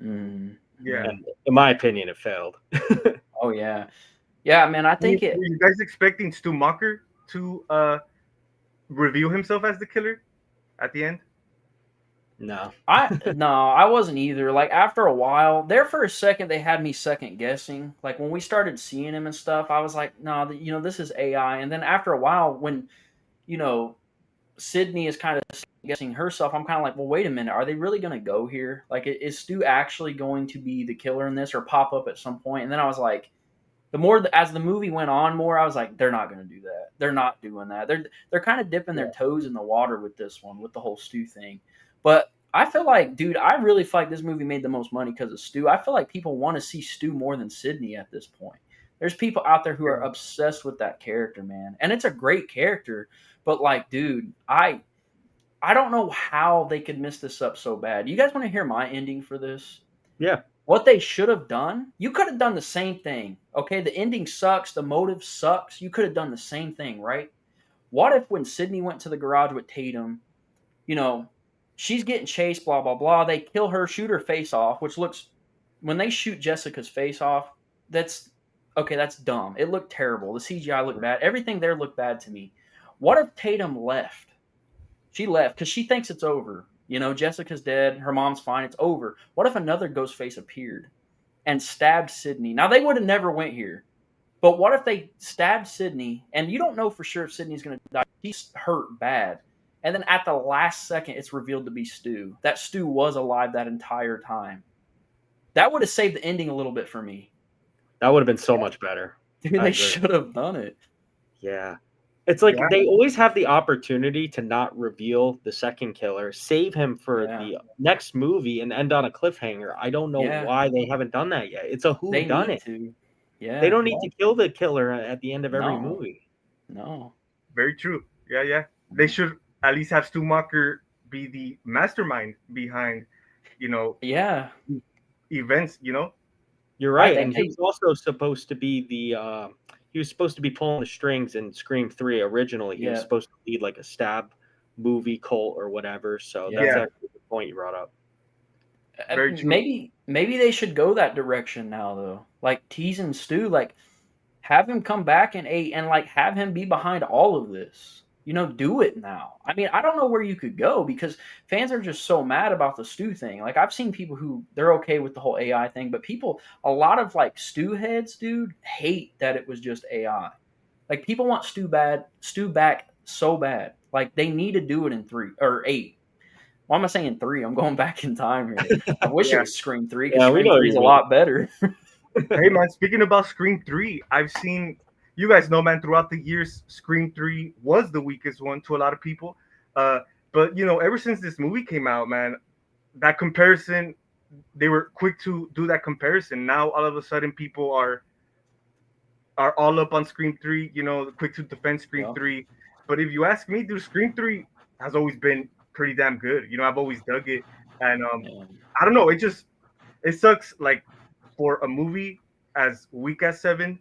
Mm. Yeah. And in my opinion, it failed. Oh yeah. Yeah, man, I think Were you guys expecting Stu Macher to reveal himself as the killer at the end? No. I wasn't either. Like after a while, there for a second they had me second guessing. Like when we started seeing him and stuff, I was like, no, this is AI. And then after a while, when Sydney is kind of guessing herself, I'm kind of like, well, wait a minute, are they really going to go here? Like, is Stu actually going to be the killer in this or pop up at some point? And then I was like, as the movie went on more, I was like, they're not going to do that. They're not doing that. They're kind of dipping their toes in the water with this one, with the whole Stu thing. But I feel like, dude, I really feel like this movie made the most money because of Stu. I feel like people want to see Stu more than Sydney at this point. There's people out there who are obsessed with that character, man, and it's a great character. But like, dude, I don't know how they could mess this up so bad. You guys want to hear my ending for this? Yeah. What they should have done, you could have done the same thing. Okay, the ending sucks, the motive sucks. You could have done the same thing, right? What if when Sydney went to the garage with Tatum, she's getting chased, blah, blah, blah. They kill her, shoot her face off, which looks, when they shoot Jessica's face off, that's dumb. It looked terrible. The CGI looked bad. Everything there looked bad to me. What if Tatum left? She left because she thinks it's over. Jessica's dead. Her mom's fine. It's over. What if another Ghostface appeared and stabbed Sydney? Now, they would have never went here. But what if they stabbed Sydney, and you don't know for sure if Sydney's going to die. She's hurt bad. And then at the last second, it's revealed to be Stu. That Stu was alive that entire time. That would have saved the ending a little bit for me. That would have been so much better. Dude, they should have done it. Yeah. It's like they always have the opportunity to not reveal the second killer, save him for the next movie, and end on a cliffhanger. I don't know why they haven't done that yet. It's a whodunit. Yeah, they don't need to kill the killer at the end of every movie. No. Very true. Yeah. They should at least have Stu Macher be the mastermind behind, events, You're right. And he was also supposed to be he was supposed to be pulling the strings in Scream 3 originally. He was supposed to lead like a stab movie cult or whatever. So that's actually the point you brought up. Very true. Maybe they should go that direction now, though. Like teasing Stu, like have him come back in 8 and like have him be behind all of this. Do it now. I mean, I don't know where you could go because fans are just so mad about the Stu thing. Like I've seen people who they're okay with the whole AI thing, but a lot of like Stu heads, dude, hate that it was just AI. Like people want Stu back so bad. Like they need to do it in 3 or 8. Why am I saying 3? I'm going back in time here. I wish it was Scream 3 because Scream 3 is a lot better. Hey man, speaking about Scream 3, I've seen. You guys know, man, throughout the years, Scream 3 was the weakest one to a lot of people. But, ever since this movie came out, man, that comparison, they were quick to do that comparison. Now, all of a sudden, people are all up on Scream 3, quick to defend Scream 3. But if you ask me, dude, Scream 3 has always been pretty damn good. I've always dug it. And I don't know, it sucks, like, for a movie as weak as 7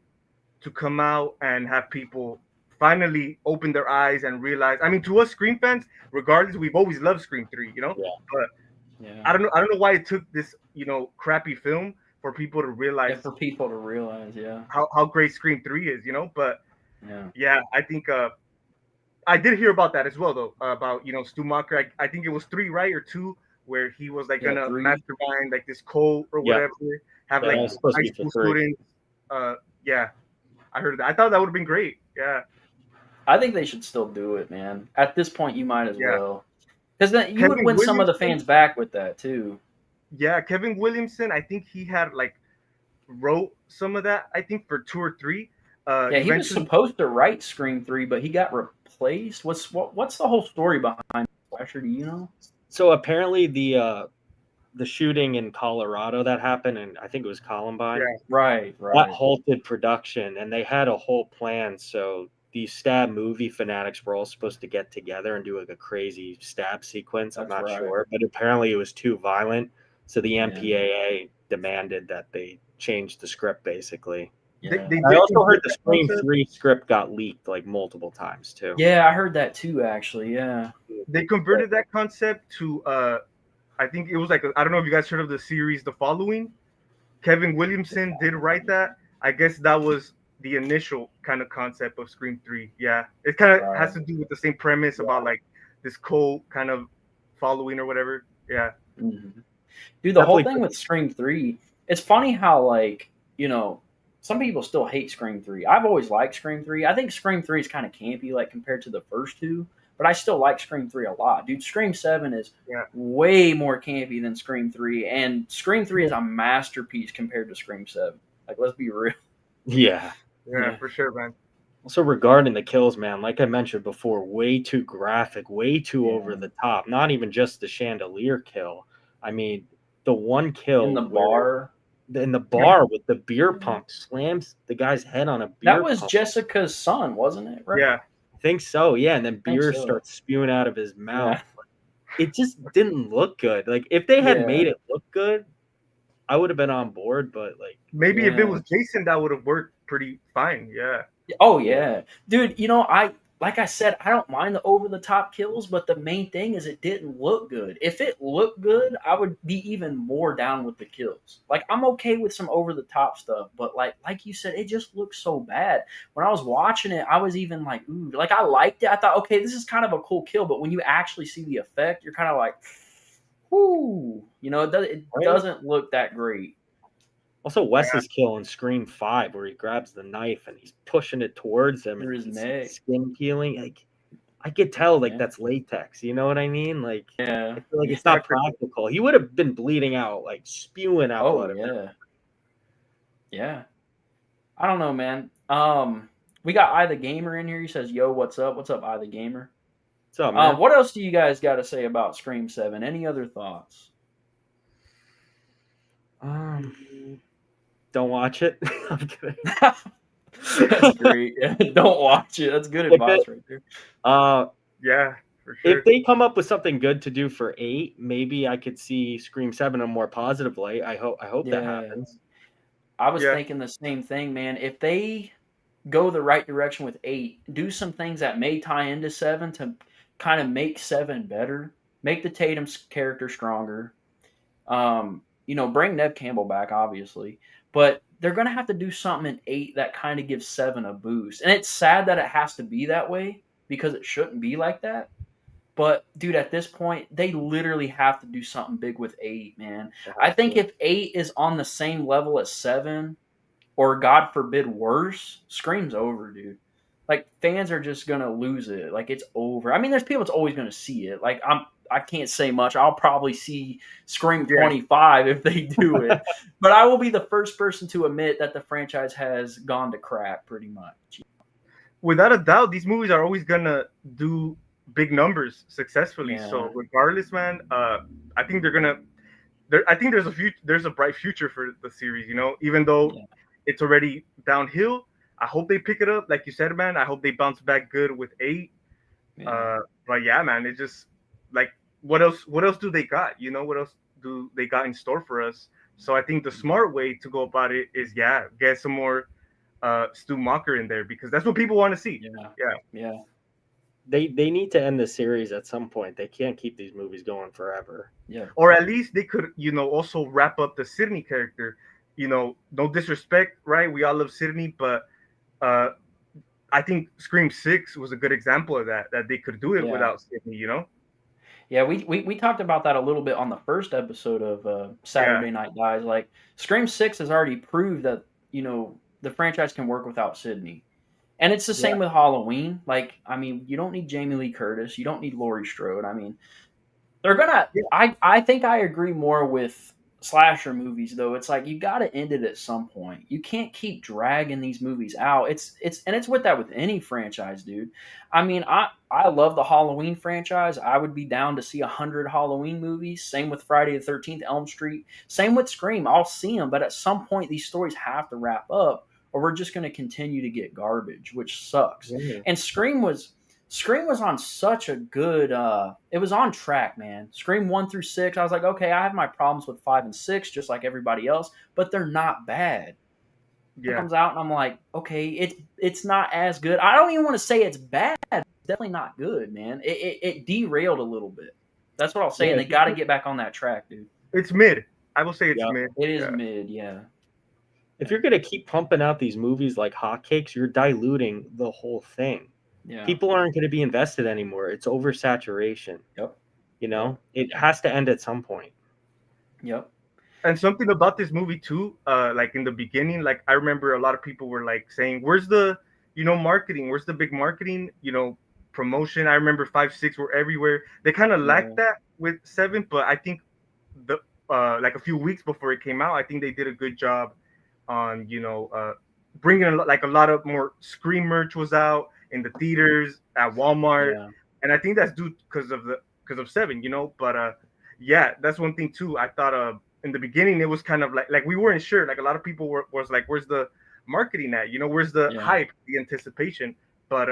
to come out and have people finally open their eyes and realize. I mean, to us Scream fans, regardless, we've always loved Scream 3, But I don't know why it took this, crappy film for people to realize. How great Scream 3 is, But I think I did hear about that as well, though. About Stu Macher. I think it was 3, right, or 2, where he was like gonna mastermind like this cult or whatever. Have like high school students. I heard that. I thought that would have been great. Yeah. I think they should still do it, man. At this point, you might as well. Because then you would win some of the fans back with that, too. Yeah, Kevin Williamson, I think he had, wrote some of that, I think, for 2 or 3. He was supposed to write Scream 3, but he got replaced. What's the whole story behind Slasher? Do you know? So apparently the shooting in Colorado that happened, and I think it was Columbine. Yeah. Right. That halted production, and they had a whole plan. So these stab movie fanatics were all supposed to get together and do like a crazy stab sequence. I'm not sure, but apparently it was too violent. So the MPAA demanded that they change the script, basically. Yeah. I also heard the Scream 3 script got leaked like multiple times too. Yeah, I heard that too, actually. Yeah. They converted that concept to I think it was I don't know if you guys heard of the series The Following. Kevin Williamson did write that. I guess that was the initial kind of concept of Scream 3. Yeah. It kind of has to do with the same premise about like this cult kind of following or whatever. Yeah. Mm-hmm. Dude, the whole thing with Scream 3, it's funny how some people still hate Scream 3. I've always liked Scream 3. I think Scream 3 is kind of campy compared to the first 2. But I still like Scream 3 a lot. Dude, Scream 7 is way more campy than Scream 3. And Scream 3 is a masterpiece compared to Scream 7. Let's be real. Yeah. Yeah, for sure, man. So regarding the kills, man, like I mentioned before, way too graphic, way too over the top. Not even just the chandelier kill. I mean, the one In kill the where bar. in the bar with the beer pump slams the guy's head on a That beer was pump. Jessica's son, wasn't it? Right? Yeah. I think so, yeah. And then think beer so. starts spewing out of his mouth. Yeah. It just didn't look good. Like if they had Yeah. made it look good, I would have been on board. But like, Maybe if it Yeah. was Jason, that would have worked pretty fine. Yeah. Oh yeah, dude. You know, like I said, I don't mind the over the top kills, but the main thing is it didn't look good. If it looked good, I would be even more down with the kills. Like I'm okay with some over the top stuff, but like you said, it just looks so bad. When I was watching it, I was even like, ooh, like I liked it. I thought, okay, this is kind of a cool kill, but when you actually see the effect, you're kind of like, whoo, you know, it doesn't look that great. also Wes's kill in Scream 5 where he grabs the knife and he's pushing it towards him Through and his you can see neck. the skin peeling. Like I could tell like Yeah. that's latex, you know what I mean? Like Yeah. I feel like it's not practical. He would have been bleeding out, like spewing out blood. Yeah. Yeah. I don't know, man. We got I the Gamer in here. He says, "Yo, what's up? What's up, I the Gamer?" What's up, man? What else do you guys got to say about Scream 7? Any other thoughts? Don't watch it. I'm kidding. That's great. Don't watch it. That's good advice right there. Yeah, for sure. If they come up with something good to do for 8, maybe I could see Scream 7 in a more positive light. I hope that happens. I was thinking the same thing, man. If they go the right direction with 8, do some things that may tie into 7 to kind of make 7 better, make the Tatum's character stronger. Bring Neve Campbell back, obviously, but they're going to have to do something in 8 that kind of gives 7 a boost. And it's sad that it has to be that way because it shouldn't be like that. But, dude, at this point, they literally have to do something big with 8, man. I think if 8 is on the same level as 7, or God forbid worse, Scream's over, dude. Like, fans are just going to lose it. Like, it's over. I mean, there's people that's always going to see it. Like, I can't say much. I'll probably see Scream 25 if they do it. But I will be the first person to admit that the franchise has gone to crap pretty much. Without a doubt, these movies are always going to do big numbers successfully. Yeah. So regardless, man, I think they're going to I think there's a bright future for the series, you know, even though it's already downhill. I hope they pick it up. Like you said, man, I hope they bounce back good with 8. But yeah, man, it's just like, what else do they got? You know, what else do they got in store for us? So I think the smart way to go about it is, get some more Stu Macher in there, because that's what people want to see. Yeah. They need to end the series at some point. They can't keep these movies going forever. Yeah. Or at least they could, also wrap up the Sidney character. No disrespect, right? We all love Sidney, but I think Scream 6 was a good example of that they could do it without Sidney, Yeah, we talked about that a little bit on the first episode of Saturday Night Dies. Like, Scream 6 has already proved that, the franchise can work without Sidney. And it's the same with Halloween. Like, I mean, you don't need Jamie Lee Curtis. You don't need Laurie Strode. I mean, they're going to – I think I agree more with slasher movies, though. It's like you got to end it at some point. You can't keep dragging these movies out. It's with that with any franchise, dude. I mean, I love the Halloween franchise. I would be down to see 100 Halloween movies. Same with Friday the 13th, Elm Street. Same with Scream. I'll see them, but at some point these stories have to wrap up, or we're just going to continue to get garbage, which sucks. Mm-hmm. And Scream was on such a good it was on track, man. Scream 1 through 6, I was like, okay, I have my problems with 5 and 6 just like everybody else, but they're not bad. It comes out and I'm like, okay, it's not as good. I don't even want to say it's bad. It's definitely not good, man. It derailed a little bit. That's what I'll say, and they got to get back on that track, dude. It's mid. I will say it's mid. It is mid, yeah. If you're going to keep pumping out these movies like hotcakes, you're diluting the whole thing. Yeah. People aren't going to be invested anymore. It's oversaturation. Yep. It has to end at some point. Yep. And something about this movie too, like in the beginning, like I remember a lot of people were like saying, "Where's the, marketing? Where's the big marketing, promotion?" I remember 5, 6 were everywhere. They kind of lacked that with 7, but I think like a few weeks before it came out, I think they did a good job on, bringing like a lot of more Scream merch was out in the theaters at Walmart, Yeah. and I think that's due because of Seven, you know. But yeah, that's one thing too. I thought in the beginning it was kind of like we weren't sure. Like a lot of people was like, "Where's the marketing at? You know, where's the Yeah. hype, the anticipation?" But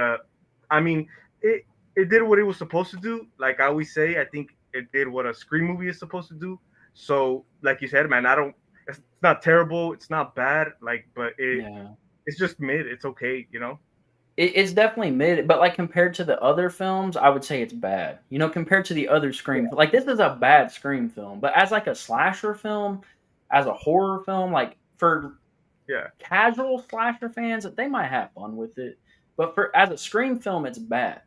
I mean, it did what it was supposed to do. Like I always say, I think it did what a Scream movie is supposed to do. So, like you said, man, I don't. It's not terrible. It's not bad. Like, but Yeah. it's just mid. It's okay, you know. It's definitely mid, but like compared to the other films, I would say it's bad. You know, compared to the other Scream, like this is a bad Scream film, but as like a slasher film, as a horror film, like for Yeah, casual slasher fans, they might have fun with it. But for as a Scream film, it's bad.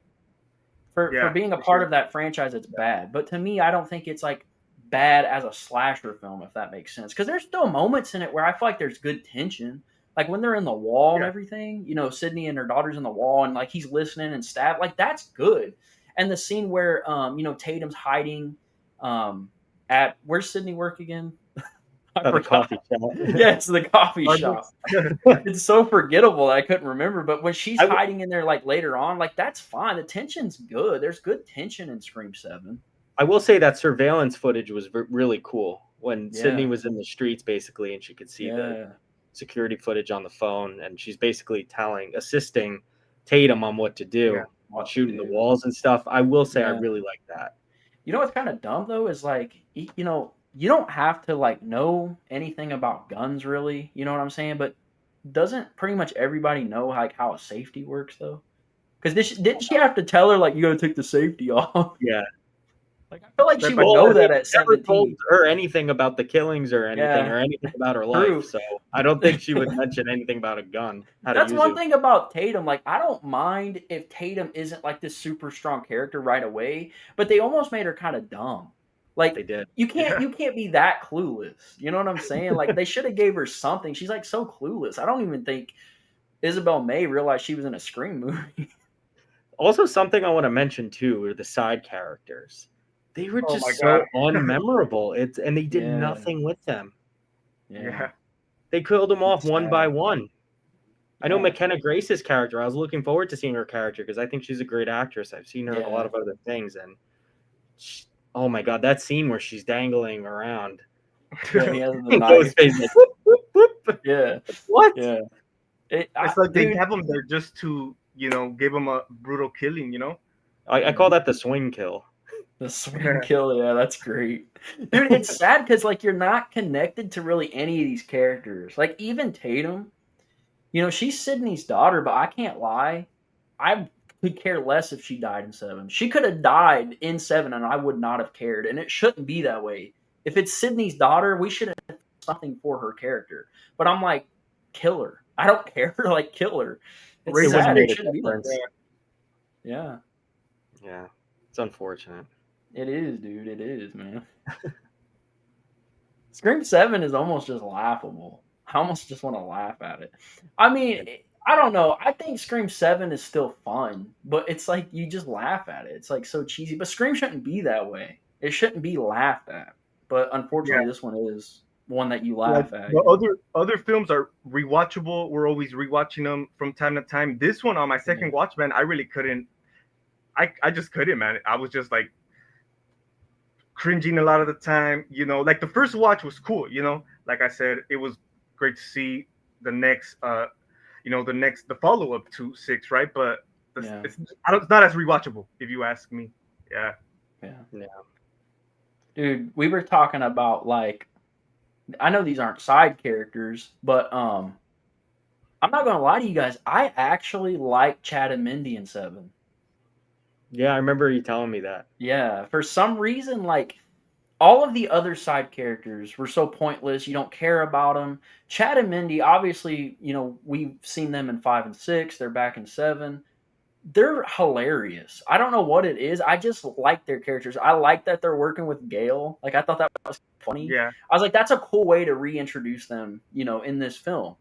For yeah, being a for part sure. of that franchise, it's bad. But to me, I don't think it's like bad as a slasher film, if that makes sense. Because there's still moments in it where I feel like there's good tension. Like when they're in the wall and Yeah, everything, you know, Sydney and her daughter's in the wall and like he's listening and stab, like that's good. And the scene where you know, Tatum's hiding at where's Sydney work again? I At the forgot. coffee shop. Yeah, it's the coffee shop. Starbucks. It's so forgettable that I couldn't remember. But when she's I, hiding in there, like later on, like that's fine. The tension's good. There's good tension in Scream Seven. I will say that surveillance footage was really cool when Sydney Yeah, was in the streets basically, and she could see the yeah, security footage on the phone, and she's basically assisting Tatum on what to Yeah, do, on what to shooting the do? walls and stuff. I will say I Yeah. really like that. You know what's kind of dumb though is like you know you don't have to like know anything about guns really. You know what I'm saying? But doesn't pretty much everybody know like how a safety works though? Because didn't she have to tell her like you got to take the safety off? Yeah. Like I feel like she Step by would Well, know I that mean, at never told 17. her anything about the killings Yeah, or anything about her life. true. So I don't think she would mention anything about a gun, how to That's use one it. thing about Tatum. Like, I don't mind if Tatum isn't like this super strong character right away, but they almost made her kind of dumb. They Like, did. yeah. you can't be that clueless. You know what I'm saying? Like, they should have gave her something. She's like so clueless. I don't even think Isabel May realized she was in a Scream movie. Also, something I want to mention too are the side characters. They were Oh my just god. so unmemorable. And they did Yeah, nothing with them. yeah, Yeah, They killed them off it's one by sad. one. I know Yeah, McKenna Grace's character. I was looking forward to seeing her character because I think she's a great actress. I've seen her in a lot yeah, of other things, and oh my god, that scene where she's dangling around, yeah. He has the knife. Ghostface like whoop, whoop, whoop. Yeah, What? yeah. it's like they Dude, have them there just to give them a brutal killing. You know. I call that the swing kill. the swing kill, yeah, that's great. Dude, it's sad because like you're not connected to really any of these characters. Like even Tatum, you know, she's Sydney's daughter, but I can't lie. I could care less if she died in seven. She could have died in seven and I would not have cared. And it shouldn't be that way. If it's Sydney's daughter, we should have done something for her character. But I'm like, kill her. I don't care. Like kill her. It's It wouldn't sad. make It a shouldn't be like difference. that. Yeah. Yeah, it's unfortunate. It is, dude. It is, man. Scream 7 is almost just laughable. I almost just want to laugh at it. I mean, I don't know. I think Scream 7 is still fun, but it's like you just laugh at it. It's like so cheesy. But Scream shouldn't be that way. It shouldn't be laughed at. But Yeah. unfortunately, this one is one that you Like laugh at. the other films are rewatchable. We're always rewatching them from time to time. This one on my second watch, man, I really couldn't. I just couldn't, man. I was just like cringing a lot of the time. You know, like the first watch was cool. You know, like I said, it was great to see the next, the follow up to six, right? But Yeah. it's not as rewatchable if you ask me. Yeah. Yeah. Yeah. Dude, we were talking about like I know these aren't side characters, but I'm not gonna lie to you guys. I actually like Chad and Mindy in Seven. Yeah, I remember you telling me that. Yeah, for some reason, like all of the other side characters were so pointless. You don't care about them. Chad and Mindy, obviously, you know we've seen them in 5 and 6. They're back in 7. They're hilarious. I don't know what it is. I just like their characters. I like that they're working with Gail. Like I thought that was funny. Yeah. I was like, that's a cool way to reintroduce them, you know, in this film.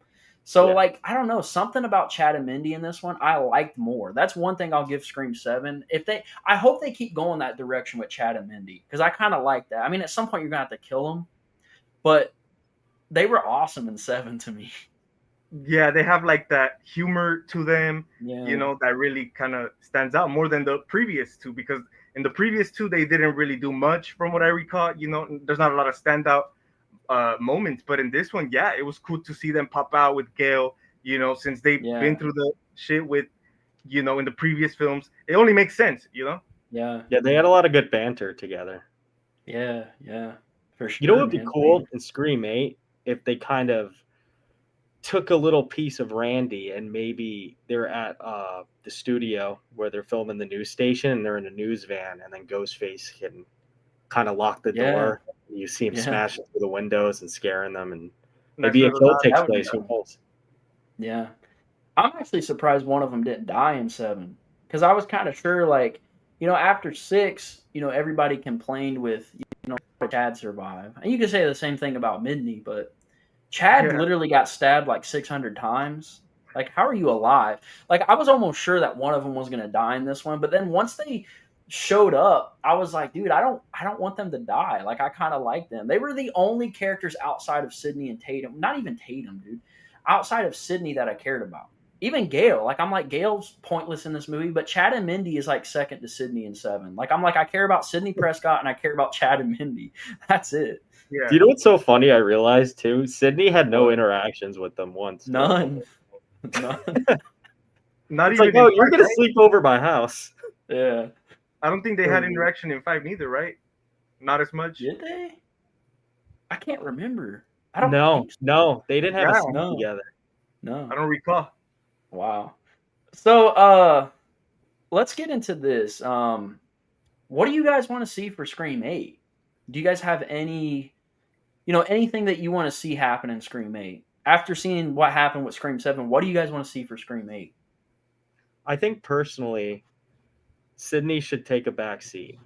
So Yeah. like, I don't know, something about Chad and Mindy in this one I liked more. That's one thing I'll give Scream 7. I hope they keep going that direction with Chad and Mindy because I kind of like that. I mean, at some point you're gonna have to kill them, but they were awesome in 7 to me. yeah, they have like that humor to them, Yeah. that really kind of stands out more than the previous two, because in the previous two they didn't really do much from what I recall. There's not a lot of standout moments, but in this one, yeah, it was cool to see them pop out with Gale. Since they've been Yeah. through the shit with, in the previous films, it only makes sense. Yeah. Yeah, they had a lot of good banter together. Yeah. Yeah. For You know sure, what would be man. cool in Scream 8 if they kind of took a little piece of Randy and maybe they're at the studio where they're filming the news station and they're in a news van and then Ghostface can kind of lock the Yeah. door. You see him Yeah. smashing through the windows and scaring them, and Mess maybe a with kill lot. takes That would be place. Who knows? Yeah. I'm actually surprised one of them didn't die in 7 because I was kind of sure, like, after 6, everybody complained with, Chad survive. And you could say the same thing about Midney, but Chad Yeah, literally got stabbed like 600 times. Like, how are you alive? Like, I was almost sure that one of them was going to die in this one, but then once they showed up, I was like, dude, I don't want them to die. Like, I kind of like them. They were the only characters outside of Sydney and Tatum, not even Tatum, dude, outside of Sydney that I cared about. Even Gale, like I'm like Gale's pointless in this movie, but Chad and Mindy is like second to Sydney in 7. Like I'm like I care about Sydney Prescott and I care about Chad and Mindy. That's it. yeah. Do you know what's so funny? I realized too. Sydney had no interactions with them once. None, none. Not It's even like, in oh, you're five, gonna right? sleep over my house. Yeah. I don't think they had interaction in 5 neither, right? Not as much. Did they? I can't remember. I don't No, think so. no, they didn't have a Yeah, scene No. together. No. I don't recall. Wow. So let's get into this. What do you guys want to see for Scream 8? Do you guys have anything that you want to see happen in Scream 8? After seeing what happened with Scream 7, what do you guys want to see for Scream 8? I think personally, Sydney should take a back seat.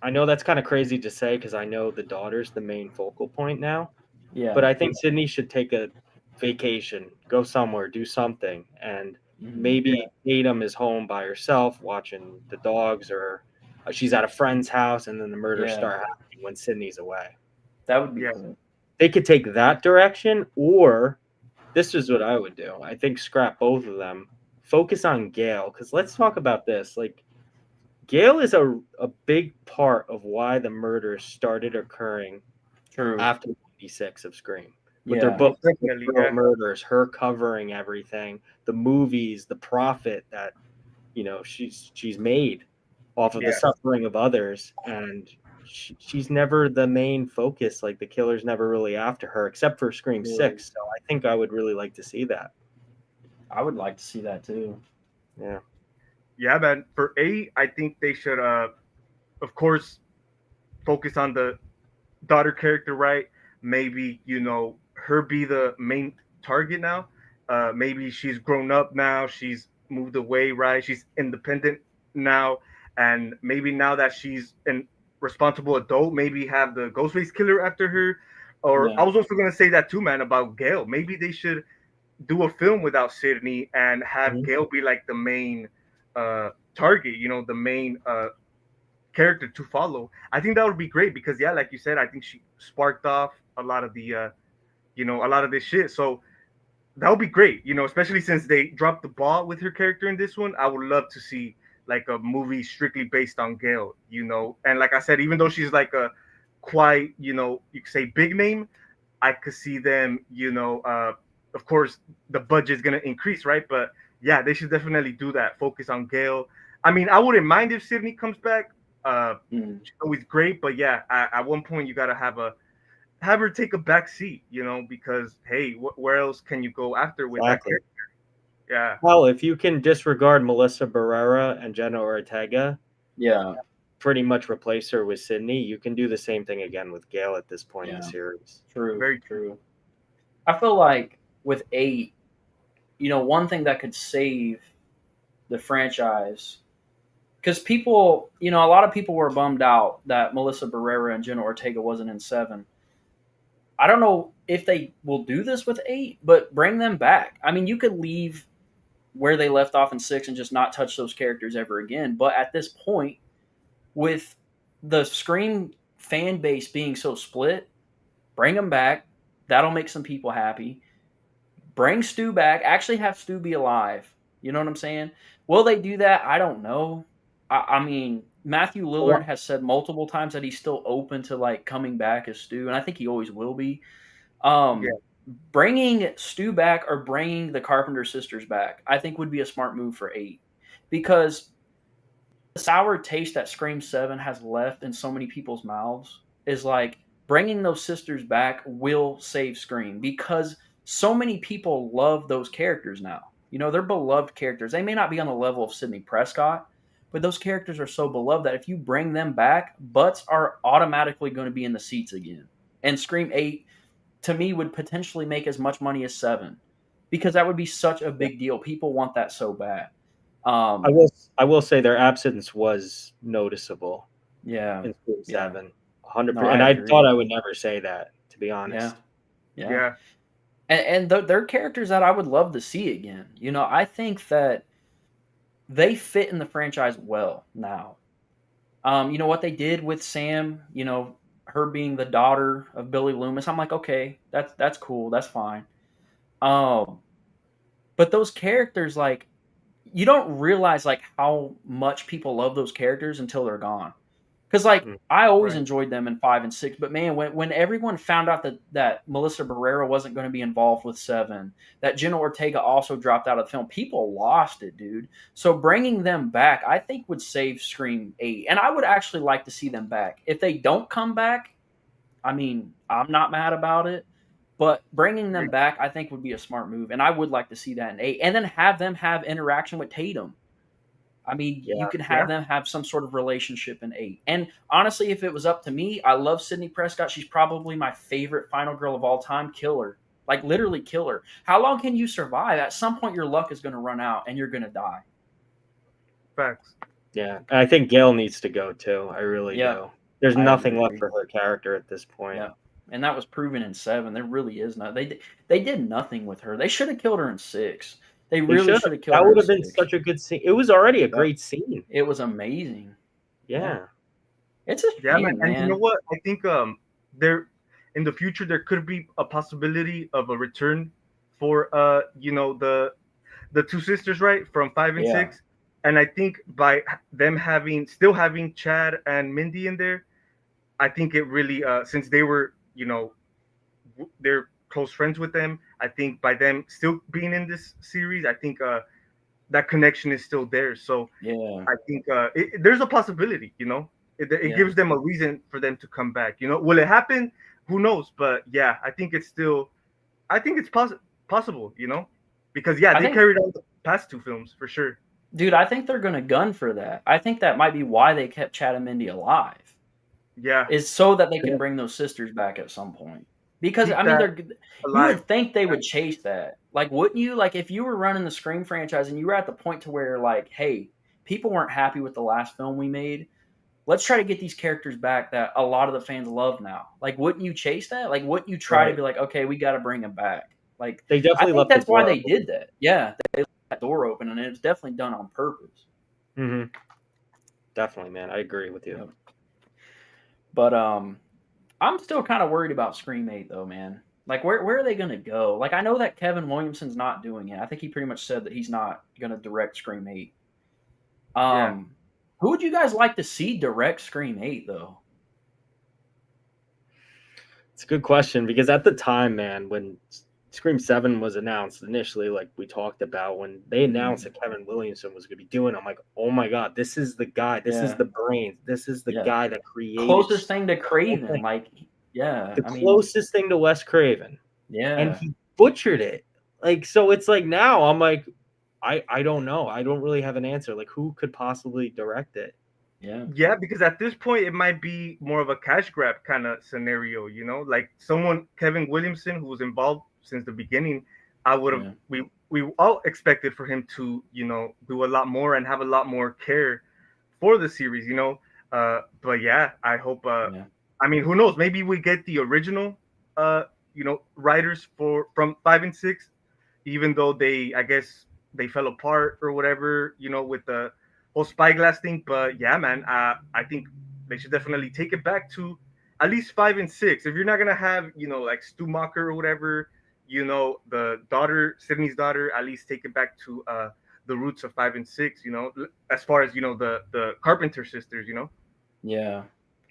I know that's kind of crazy to say because I know the daughter's the main focal point now, Yeah. but I think Sydney should take a vacation, go somewhere, do something, and maybe Tatum is home by herself watching the dogs, or she's at a friend's house, and then the murders Yeah. start happening when Sydney's away. That would be Yeah. cool. They could take that direction, or this is what I would do. I think scrap both of them, focus on Gale, because let's talk about this. Like, Gale is a big part of why the murders started occurring True. after 96 of Scream. With Yeah. their book, Definitely, Girl yeah. Murders, her covering everything, the movies, the profit that she's made off of the Yeah. suffering of others, and she's never the main focus. Like, the killer's never really after her, except for Scream Yeah. 6. So I think I would really like to see that. I would like to see that too. Yeah. Yeah, man. For 8, I think they should, of course, focus on the daughter character, right? Maybe her be the main target now. Maybe she's grown up now. She's moved away, right? She's independent now, and maybe now that she's an responsible adult, maybe have the Ghostface killer after her. Or Yeah. I was also gonna say that too, man, about Gale. Maybe they should do a film without Sydney and have Mhm. Gale be like the main target. The main character to follow. I think that would be great because, yeah, like you said, I think she sparked off a lot of the a lot of this shit. So that would be great, especially since they dropped the ball with her character in this one. I would love to see like a movie strictly based on Gale, and like I said, even though she's like a quite, you could say big name, I could see them, of course the budget's gonna increase, right? But yeah, they should definitely do that. Focus on Gale. I mean, I wouldn't mind if Sydney comes back. She's always great, but yeah, at one point you gotta have her take a back seat, because hey, where else can you go after with that Exactly. character? Yeah, Well, if you can disregard Melissa Barrera and Jenna Ortega, Yeah. pretty much replace her with Sydney, you can do the same thing again with Gale at this point in the Yeah. series. True. Very true. I feel like with 8, one thing that could save the franchise, because people, a lot of people were bummed out that Melissa Barrera and Jenna Ortega wasn't in 7. I don't know if they will do this with 8, but bring them back. I mean, you could leave where they left off in 6 and just not touch those characters ever again. But at this point, with the Scream fan base being so split, bring them back. That'll make some people happy. bring Stu back. Actually, have Stu be alive. You know what I'm saying? Will they do that? I don't know. I mean, Matthew Lillard has said multiple times that he's still open to like coming back as Stu, and I think he always will be. Yeah. Bringing Stu back or bringing the Carpenter sisters back, I think would be a smart move for 8, because the sour taste that Scream 7 has left in so many people's mouths is like bringing those sisters back will save Scream, because so many people love those characters now. You know, they're beloved characters. They may not be on the level of Sidney Prescott, but those characters are so beloved that if you bring them back, butts are automatically going to be in the seats again. And Scream 8, to me, would potentially make as much money as 7, because that would be such a big deal. People want that so bad. I will say their absence was noticeable Yeah. in Scream Yeah. 7. 100%. No, and I I agree. thought I would never say that, to be honest. Yeah. And they're characters that I would love to see again. You know, I think that they fit in the franchise well now. You know, what they did with Sam, you know, her being the daughter of Billy Loomis, I'm like, okay, that's cool, that's fine. But those characters, like, you don't realize like how much people love those characters until they're gone. Because like I always enjoyed them in 5 and 6, but man, when everyone found out that Melissa Barrera wasn't going to be involved with 7, that Jenna Ortega also dropped out of the film, people lost it, dude. So bringing them back, I think, would save Scream 8, and I would actually like to see them back. If they don't come back, I mean, I'm not mad about it. But bringing them back, I think, would be a smart move, and I would like to see that in 8, and then have them have interaction with Tatum. I mean, you can have them have some sort of relationship in 8. And honestly, if it was up to me, I love Sidney Prescott. She's probably my favorite final girl of all time. Kill her. Like, literally kill her. How long can you survive? At some point, your luck is going to run out, and you're going to die. Facts. Yeah, I think Gail needs to go, too. I really do. There's nothing left for her character at this point. Yeah. And that was proven in 7. There really is no. They did nothing with her. They should have killed her in 6. They really should have killed her. That would have been such a good scene. It was already a great scene. It was amazing. Yeah. It's a shame, man. And you know what? I think there in the future there could be a possibility of a return for you know, the two sisters, right, from 5 and 6. And I think by them still having Chad and Mindy in there, I think it really since they were, you know, they're close friends with them, I think by them still being in this series, I think that connection is still there. So I think there's a possibility, you know, it gives them a reason for them to come back. You know, will it happen? Who knows? But yeah, I think it's possible, you know, because they carried on the past 2 films for sure. Dude, I think they're going to gun for that. I think that might be why they kept Chad and Mindy alive. Yeah. Is so that they can bring those sisters back at some point. Because, I mean, you would think they would chase that. Like, wouldn't you? Like, if you were running the Scream franchise and you were at the point to where, like, hey, people weren't happy with the last film we made, let's try to get these characters back that a lot of the fans love now. Like, wouldn't you chase that? Like, wouldn't you try to be like, okay, we got to bring them back? Like, they definitely I think that's why they did that. Yeah, they left that door open, and it was definitely done on purpose. Mm-hmm. Definitely, man. I agree with you. Yep. But I'm still kind of worried about Scream 8, though, man. Like, where are they going to go? Like, I know that Kevin Williamson's not doing it. I think he pretty much said that he's not going to direct Scream 8. Who would you guys like to see direct Scream 8, though? It's a good question, because at the time, man, when Scream 7 was announced initially, like we talked about, when they announced that Kevin Williamson was going to be doing it, I'm like, oh my God, this is the guy. This is the brains. This is the guy that created. Closest thing to Craven. Like, closest thing to Wes Craven. Yeah. And he butchered it. Like, so it's like now I'm like, I don't know. I don't really have an answer. Like, who could possibly direct it? Yeah, because at this point it might be more of a cash grab kind of scenario, you know, like Kevin Williamson, who was involved since the beginning. I would have we all expected for him to, you know, do a lot more and have a lot more care for the series, you know. But yeah, I hope I mean, who knows, maybe we get the original you know, writers from 5 and 6, even though I guess they fell apart or whatever, you know, with the whole Spyglass thing. But yeah, man, I think they should definitely take it back to at least 5 and 6. If you're not gonna have, you know, like Stu Macher or whatever, the daughter, Sydney's daughter, at least take it back to the roots of 5 and 6. As far as the Carpenter sisters. Yeah.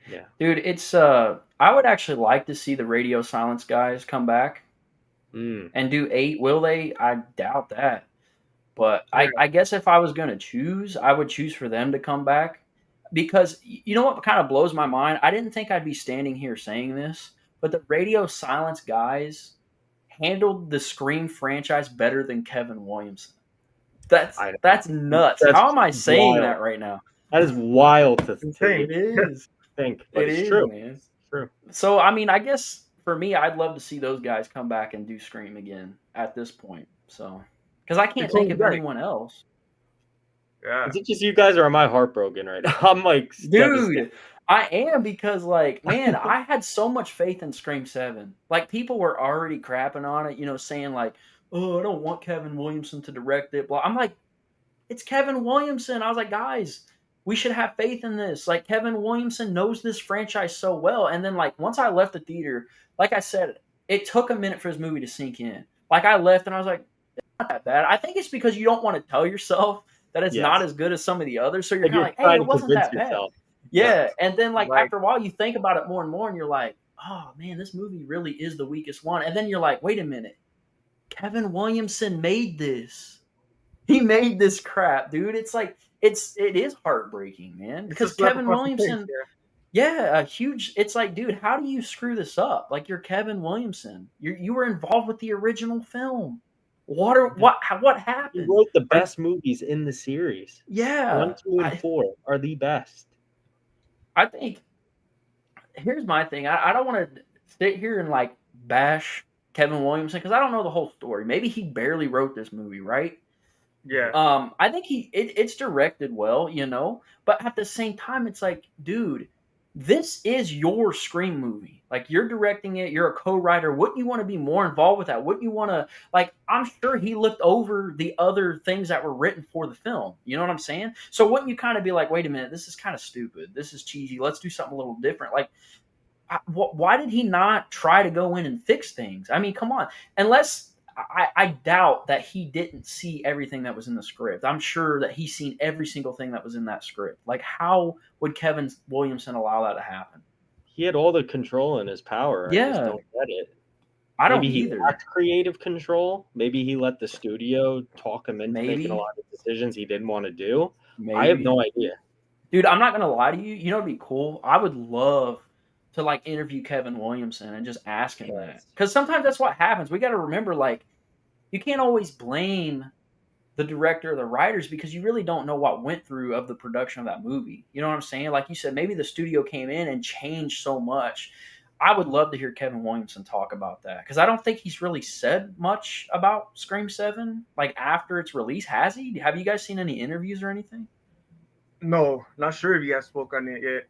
Yeah. Dude, it's I would actually like to see the Radio Silence guys come back and do 8. Will they? I doubt that. But I guess if I was gonna choose, I would choose for them to come back. Because you know what kind of blows my mind? I didn't think I'd be standing here saying this, but the Radio Silence guys handled the Scream franchise better than Kevin Williamson. That's nuts. That's How am I saying wild. that right now? That is wild to insane. It is. think, but It it's is, true. man. It's true. So I mean, I guess for me, I'd love to see those guys come back and do Scream again at this point. So because I can't It's think only of right. anyone else. Yeah. Is it just you guys, or am I heartbroken right now? I'm like, devastated. Dude, I am because, like, man, I had so much faith in Scream 7. Like, people were already crapping on it, saying, like, oh, I don't want Kevin Williamson to direct it. Blah. I'm like, it's Kevin Williamson. I was like, guys, we should have faith in this. Like, Kevin Williamson knows this franchise so well. And then, like, once I left the theater, like I said, it took a minute for this movie to sink in. Like, I left and I was like, it's not that bad. I think it's because you don't want to tell yourself that it's not as good as some of the others. So you're kind of like, hey, it wasn't that bad. Yeah. And then, like, after a while, you think about it more and more, and you're like, oh, man, this movie really is the weakest one. And then you're like, wait a minute. Kevin Williamson made this. He made this crap, dude. It's like, it is heartbreaking, man. Because Kevin Williamson, a huge, it's like, dude, how do you screw this up? Like, you're Kevin Williamson. You were involved with the original film. What happened? He wrote the best movies in the series. Yeah. 1, 2, and 4 are the best. I think, here's my thing. I don't want to sit here and, like, bash Kevin Williamson because I don't know the whole story. Maybe he barely wrote this movie, right? Yeah. I think it's directed well, but at the same time, it's like, dude, this is your Scream movie. Like, you're directing it. You're a co-writer. Wouldn't you want to be more involved with that? Wouldn't you want to, like, I'm sure he looked over the other things that were written for the film. You know what I'm saying? So wouldn't you kind of be like, wait a minute, this is kind of stupid. This is cheesy. Let's do something a little different. Like, why did he not try to go in and fix things? I mean, come on. Unless I doubt that he didn't see everything that was in the script. I'm sure that he's seen every single thing that was in that script. Like, how would Kevin Williamson allow that to happen? He had all the control in his power. Yeah. I just don't get it. I don't Maybe either. He lacked creative control. Maybe he let the studio talk him into making a lot of decisions he didn't want to do. Maybe. I have no idea. Dude, I'm not going to lie to you. You know what would be cool? I would love to, like, interview Kevin Williamson and just ask him that. Because sometimes that's what happens. We got to remember, like, you can't always blame the director or the writers because you really don't know what went through of the production of that movie. You know what I'm saying? Like you said, maybe the studio came in and changed so much. I would love to hear Kevin Williamson talk about that because I don't think he's really said much about Scream 7, like, after its release. Has he? Have you guys seen any interviews or anything? No, not sure if he has spoken on it yet.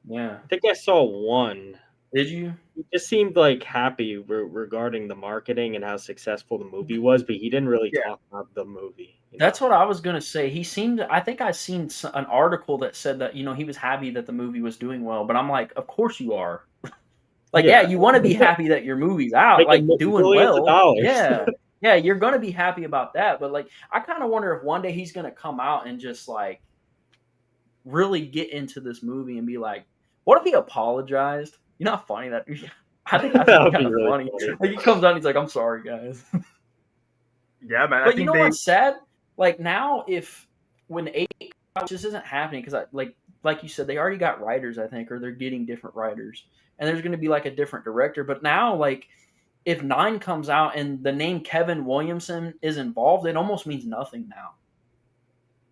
Yeah. I think I saw one. Did you? He just seemed like happy regarding the marketing and how successful the movie was, but he didn't really talk about the movie. That's what I was going to say. He seemed, I think I seen an article that said that, he was happy that the movie was doing well, but I'm like, of course you are. Like, you want to be happy that your movie's out, like, doing well. Yeah, you're going to be happy about that. But, like, I kind of wonder if one day he's going to come out and just, like, really get into this movie and be like, what if he apologized? You know how funny that is? I think that's kind of really funny. Like, he comes out and he's like, I'm sorry, guys. Yeah, man. But you know what's sad? Like, now when 8, which this isn't happening because, like you said, they already got writers, I think, or they're getting different writers. And there's going to be, like, a different director. But now, like, if 9 comes out and the name Kevin Williamson is involved, it almost means nothing now.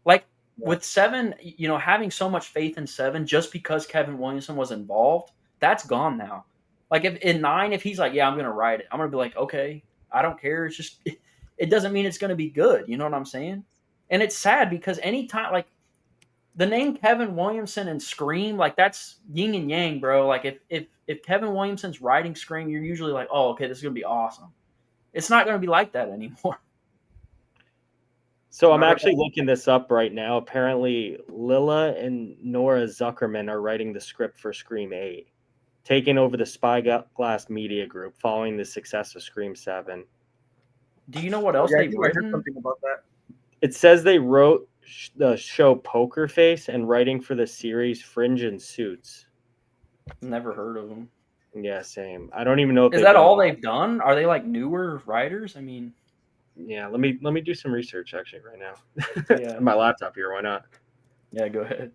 Like, with 7, having so much faith in 7 just because Kevin Williamson was involved, that's gone now. Like, if in 9, if he's like, yeah, I'm going to write it, I'm going to be like, okay, I don't care. It's just, it doesn't mean it's going to be good. You know what I'm saying? And it's sad because anytime, like, the name Kevin Williamson and Scream, like, that's yin and yang, bro. Like, if Kevin Williamson's writing Scream, you're usually like, oh, okay, this is going to be awesome. It's not going to be like that anymore. So I'm actually looking this up right now. Apparently, Lila and Nora Zuckerman are writing the script for Scream 8. taking over the Spyglass Media Group following the success of Scream 7. Do you know what else Yeah, I they've think I heard written? something about that. It says they wrote the show Poker Face and writing for the series Fringe and Suits. Never heard of them. Yeah, same. I don't even know if Is they've that done all a- they've done? Are they like newer writers? I mean, Yeah, let me do some research actually right now. Yeah. On my laptop here, why not? yeah, go ahead.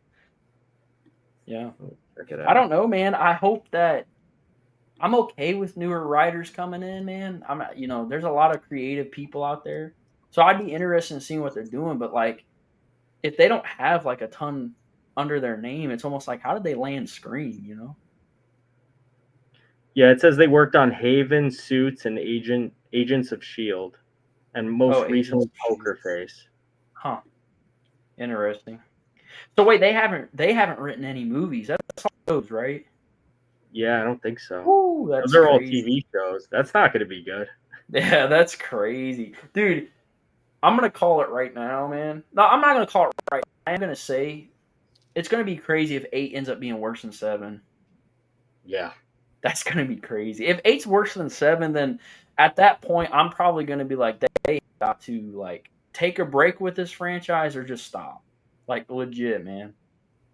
Yeah. Check it I out. don't know, man. I hope that I'm okay with newer writers coming in, man. There's a lot of creative people out there. So I'd be interested in seeing what they're doing, but like if they don't have like a ton under their name, it's almost like how did they land Scream, you know? Yeah, it says they worked on Haven, Suits, and Agents of Shield, and most Oh, Agents recently of S.H.I.E.L.D. Poker Face. Huh. Interesting. So wait, they haven't written any movies. That's all those, right? Yeah, I don't think so. Ooh, that's Those are all crazy. TV shows. That's not going to be good. Yeah, that's crazy. Dude, I'm gonna call it right now, man. No, I'm not gonna call it right now. I'm gonna say it's gonna be crazy if 8 ends up being worse than 7. Yeah. That's gonna be crazy. If 8's worse than 7, then at that point I'm probably gonna be like, they got to like take a break with this franchise or just stop. Like legit, man.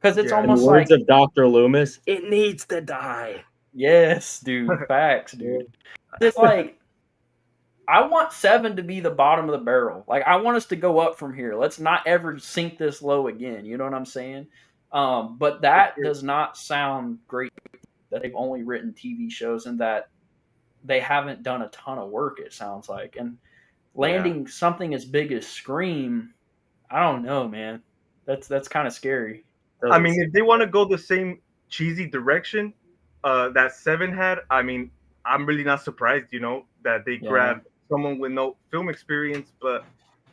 Because it's Yeah. In the almost words like of Dr. Loomis, it needs to die. yes, dude. Facts, dude. It's like I want 7 to be the bottom of the barrel. Like I want us to go up from here. Let's not ever sink this low again. You know what I'm saying? But that does not sound great. That they've only written TV shows and that they haven't done a ton of work. It sounds like, and landing something as big as Scream, I don't know, man. That's kind of scary. I mean, if they want to go the same cheesy direction that 7 had, I mean, I'm really not surprised, that they Yeah. grabbed someone with no film experience. But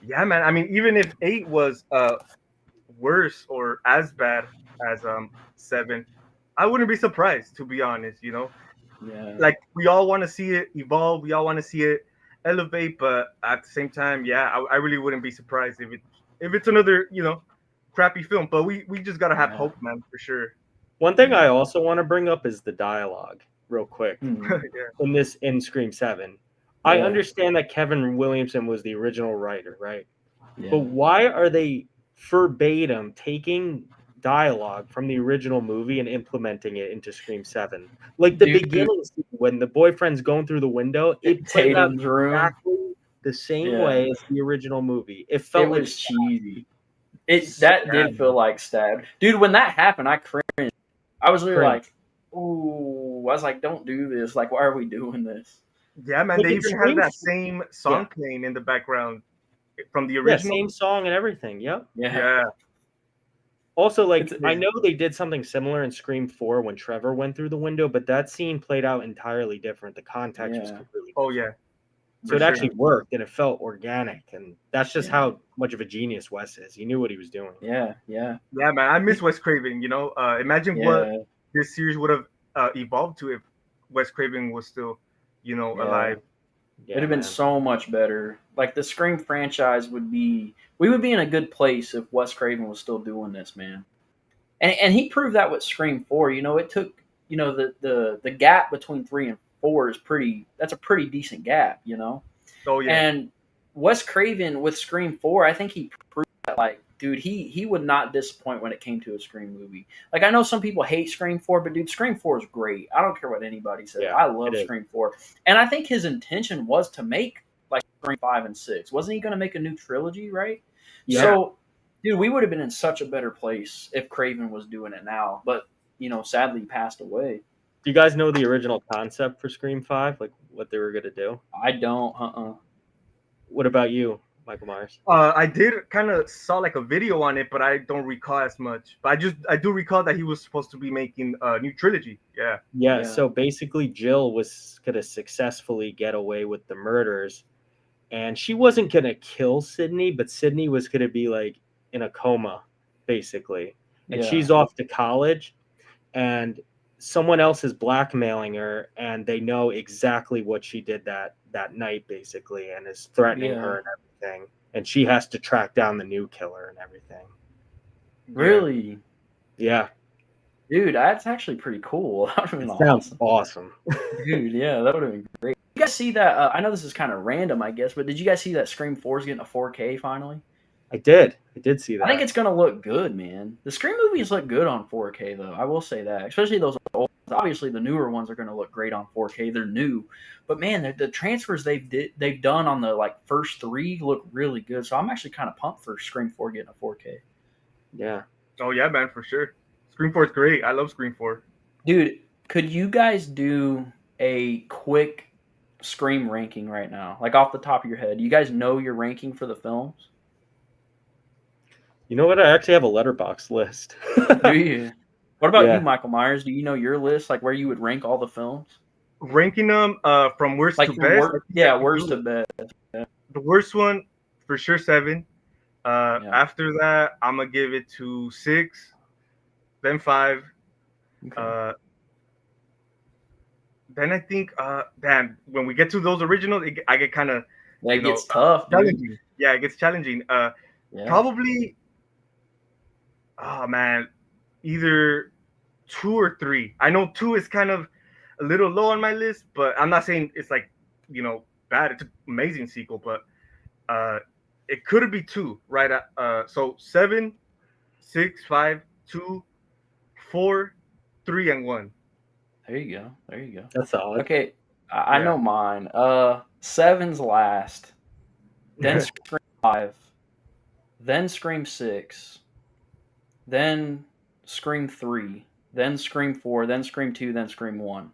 yeah, man, I mean, even if 8 was worse or as bad as 7, I wouldn't be surprised, to be honest. Yeah. Like we all want to see it evolve, we all want to see it elevate, but at the same time, yeah, I really wouldn't be surprised if it's another crappy film. But we just gotta have Yeah. hope, man, for sure. One thing I also want to bring up is the dialogue, real quick. Hmm. In Scream 7. I Yeah. understand that Kevin Williamson was the original writer, right? Yeah. But why are they verbatim taking dialogue from the original movie and implementing it into Scream 7? Like the Dude. beginning scene when the boyfriend's going through the window, it played out Tatum's room. exactly the same Yeah. way as the original movie. It It felt like was cheesy. That Yeah. did feel like stabbed, dude. When that happened, I cringed. I was really Cringe. like, "Ooh!" I was like, "Don't do this! Like, why are we doing this?" Yeah, man, Like they in even Scream- had that same song playing in the background from the yeah, original. same song and everything. Yep. Yeah. Also, like It's- I know they did something similar in Scream 4 when Trevor went through the window, but that scene played out entirely different. The context was Yeah. completely Oh different. yeah. So For it sure. actually worked and it felt organic, and that's just Yeah. how much of a genius Wes is. He knew what he was doing. Yeah. Yeah, man, I miss Wes Craven. Imagine what Yeah. this series would have evolved to if Wes Craven was still, Yeah. alive. Yeah, It'd have been man. so much better. Like the Scream franchise we would be in a good place if Wes Craven was still doing this, man. And he proved that with Scream 4. It took the gap between 3 and 4 that's a pretty decent gap, Oh yeah. And Wes Craven with Scream 4, I think he proved that, like, dude, he would not disappoint when it came to a Scream movie. Like, I know some people hate Scream 4, but dude, Scream 4 is great. I don't care what anybody says. Yeah, I love it is. Scream 4. And I think his intention was to make, like, Scream 5 and 6. Wasn't he going to make a new trilogy, right? Yeah. So, dude, we would have been in such a better place if Craven was doing it now. But, sadly, he passed away. Do you guys know the original concept for Scream 5? Like what they were gonna do? I don't, What about you, Michael Myers? I did kind of saw like a video on it, but I don't recall as much. But I do recall that he was supposed to be making a new trilogy. Yeah. Yeah, Yeah. so basically Jill was gonna successfully get away with the murders, and she wasn't gonna kill Sydney, but Sydney was gonna be like in a coma, basically. And Yeah. she's off to college, and someone else is blackmailing her, and they know exactly what she did that night, basically, and is threatening Yeah. her and everything. And she has to track down the new killer and everything. Really? Yeah. Dude, that's actually pretty cool. That would have It been sounds awesome. awesome. Dude, yeah, that would have been great. You guys see that? I know this is kind of random, I guess, but did you guys see that Scream 4 is getting a 4K finally? I did see I think that. it's gonna look good, man. The Scream movies look good on 4K, though. I will say that, especially those old. Obviously, the newer ones are gonna look great on 4K. They're new, but man, the transfers they've done on the like first three look really good. So I'm actually kind of pumped for Scream 4 getting a 4K. Yeah. Oh yeah, man, for sure. Scream 4 is great. I love Scream 4. Dude, could you guys do a quick Scream ranking right now, like off the top of your head? You guys know your ranking for the films? You know what? I actually have a letterbox list. Do you? What about you, Yeah. Michael Myers? Do you know your list, like where you would rank all the films? Ranking them from worst Like to from best. I worst, think yeah, I can worst do to best. the worst one for sure 7. Yeah. After that, I'm gonna give it to 6, then 5. Okay. Then I think, damn, when we get to those originals, I get kind of, That gets tough, dude. challenging. Yeah, it gets challenging. Yeah. Probably, oh man, either 2 or 3. I know 2 is kind of a little low on my list, but I'm not saying it's like, bad. It's an amazing sequel, but it could be 2, right? So 7, 6, 5, 2, 4, 3, and 1. There you go. There you go. That's solid. Okay, I know mine. 7's last, then Scream 5, then Scream 6, then Scream 3, then Scream 4, then Scream 2, then Scream 1.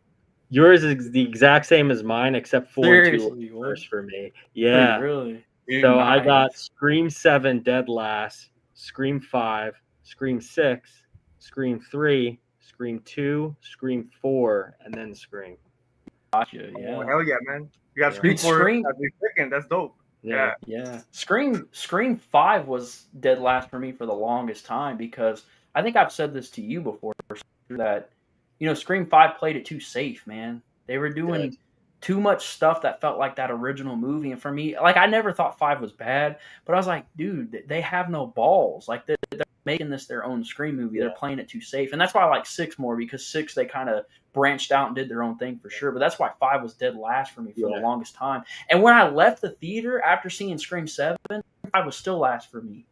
Yours is the exact same as mine, except 4 and 2 Seriously, were first for me. Wait, Yeah. really? Dude, So I got nice. Scream 7 dead last, Scream 5, Scream 6, Scream 3, Scream 2, Scream 4, and then Scream. Gotcha, Oh, yeah. hell yeah, man. You got Yeah. Scream Dude, 4 Scream- as the second. That's dope. Yeah. Yeah. Scream 5 was dead last for me for the longest time because I think I've said this to you before that Scream 5 played it too safe, man. They were doing Did. too much stuff that felt like that original movie, and for me, like I never thought 5 was bad, but I was like, dude, they have no balls. Like they're making this their own Scream movie. Yeah. They're playing it too safe. And that's why I like 6 more, because 6 they kind of branched out and did their own thing for sure. But that's why 5 was dead last for me for the longest time. And when I left the theater after seeing Scream 7, 5 was still last for me.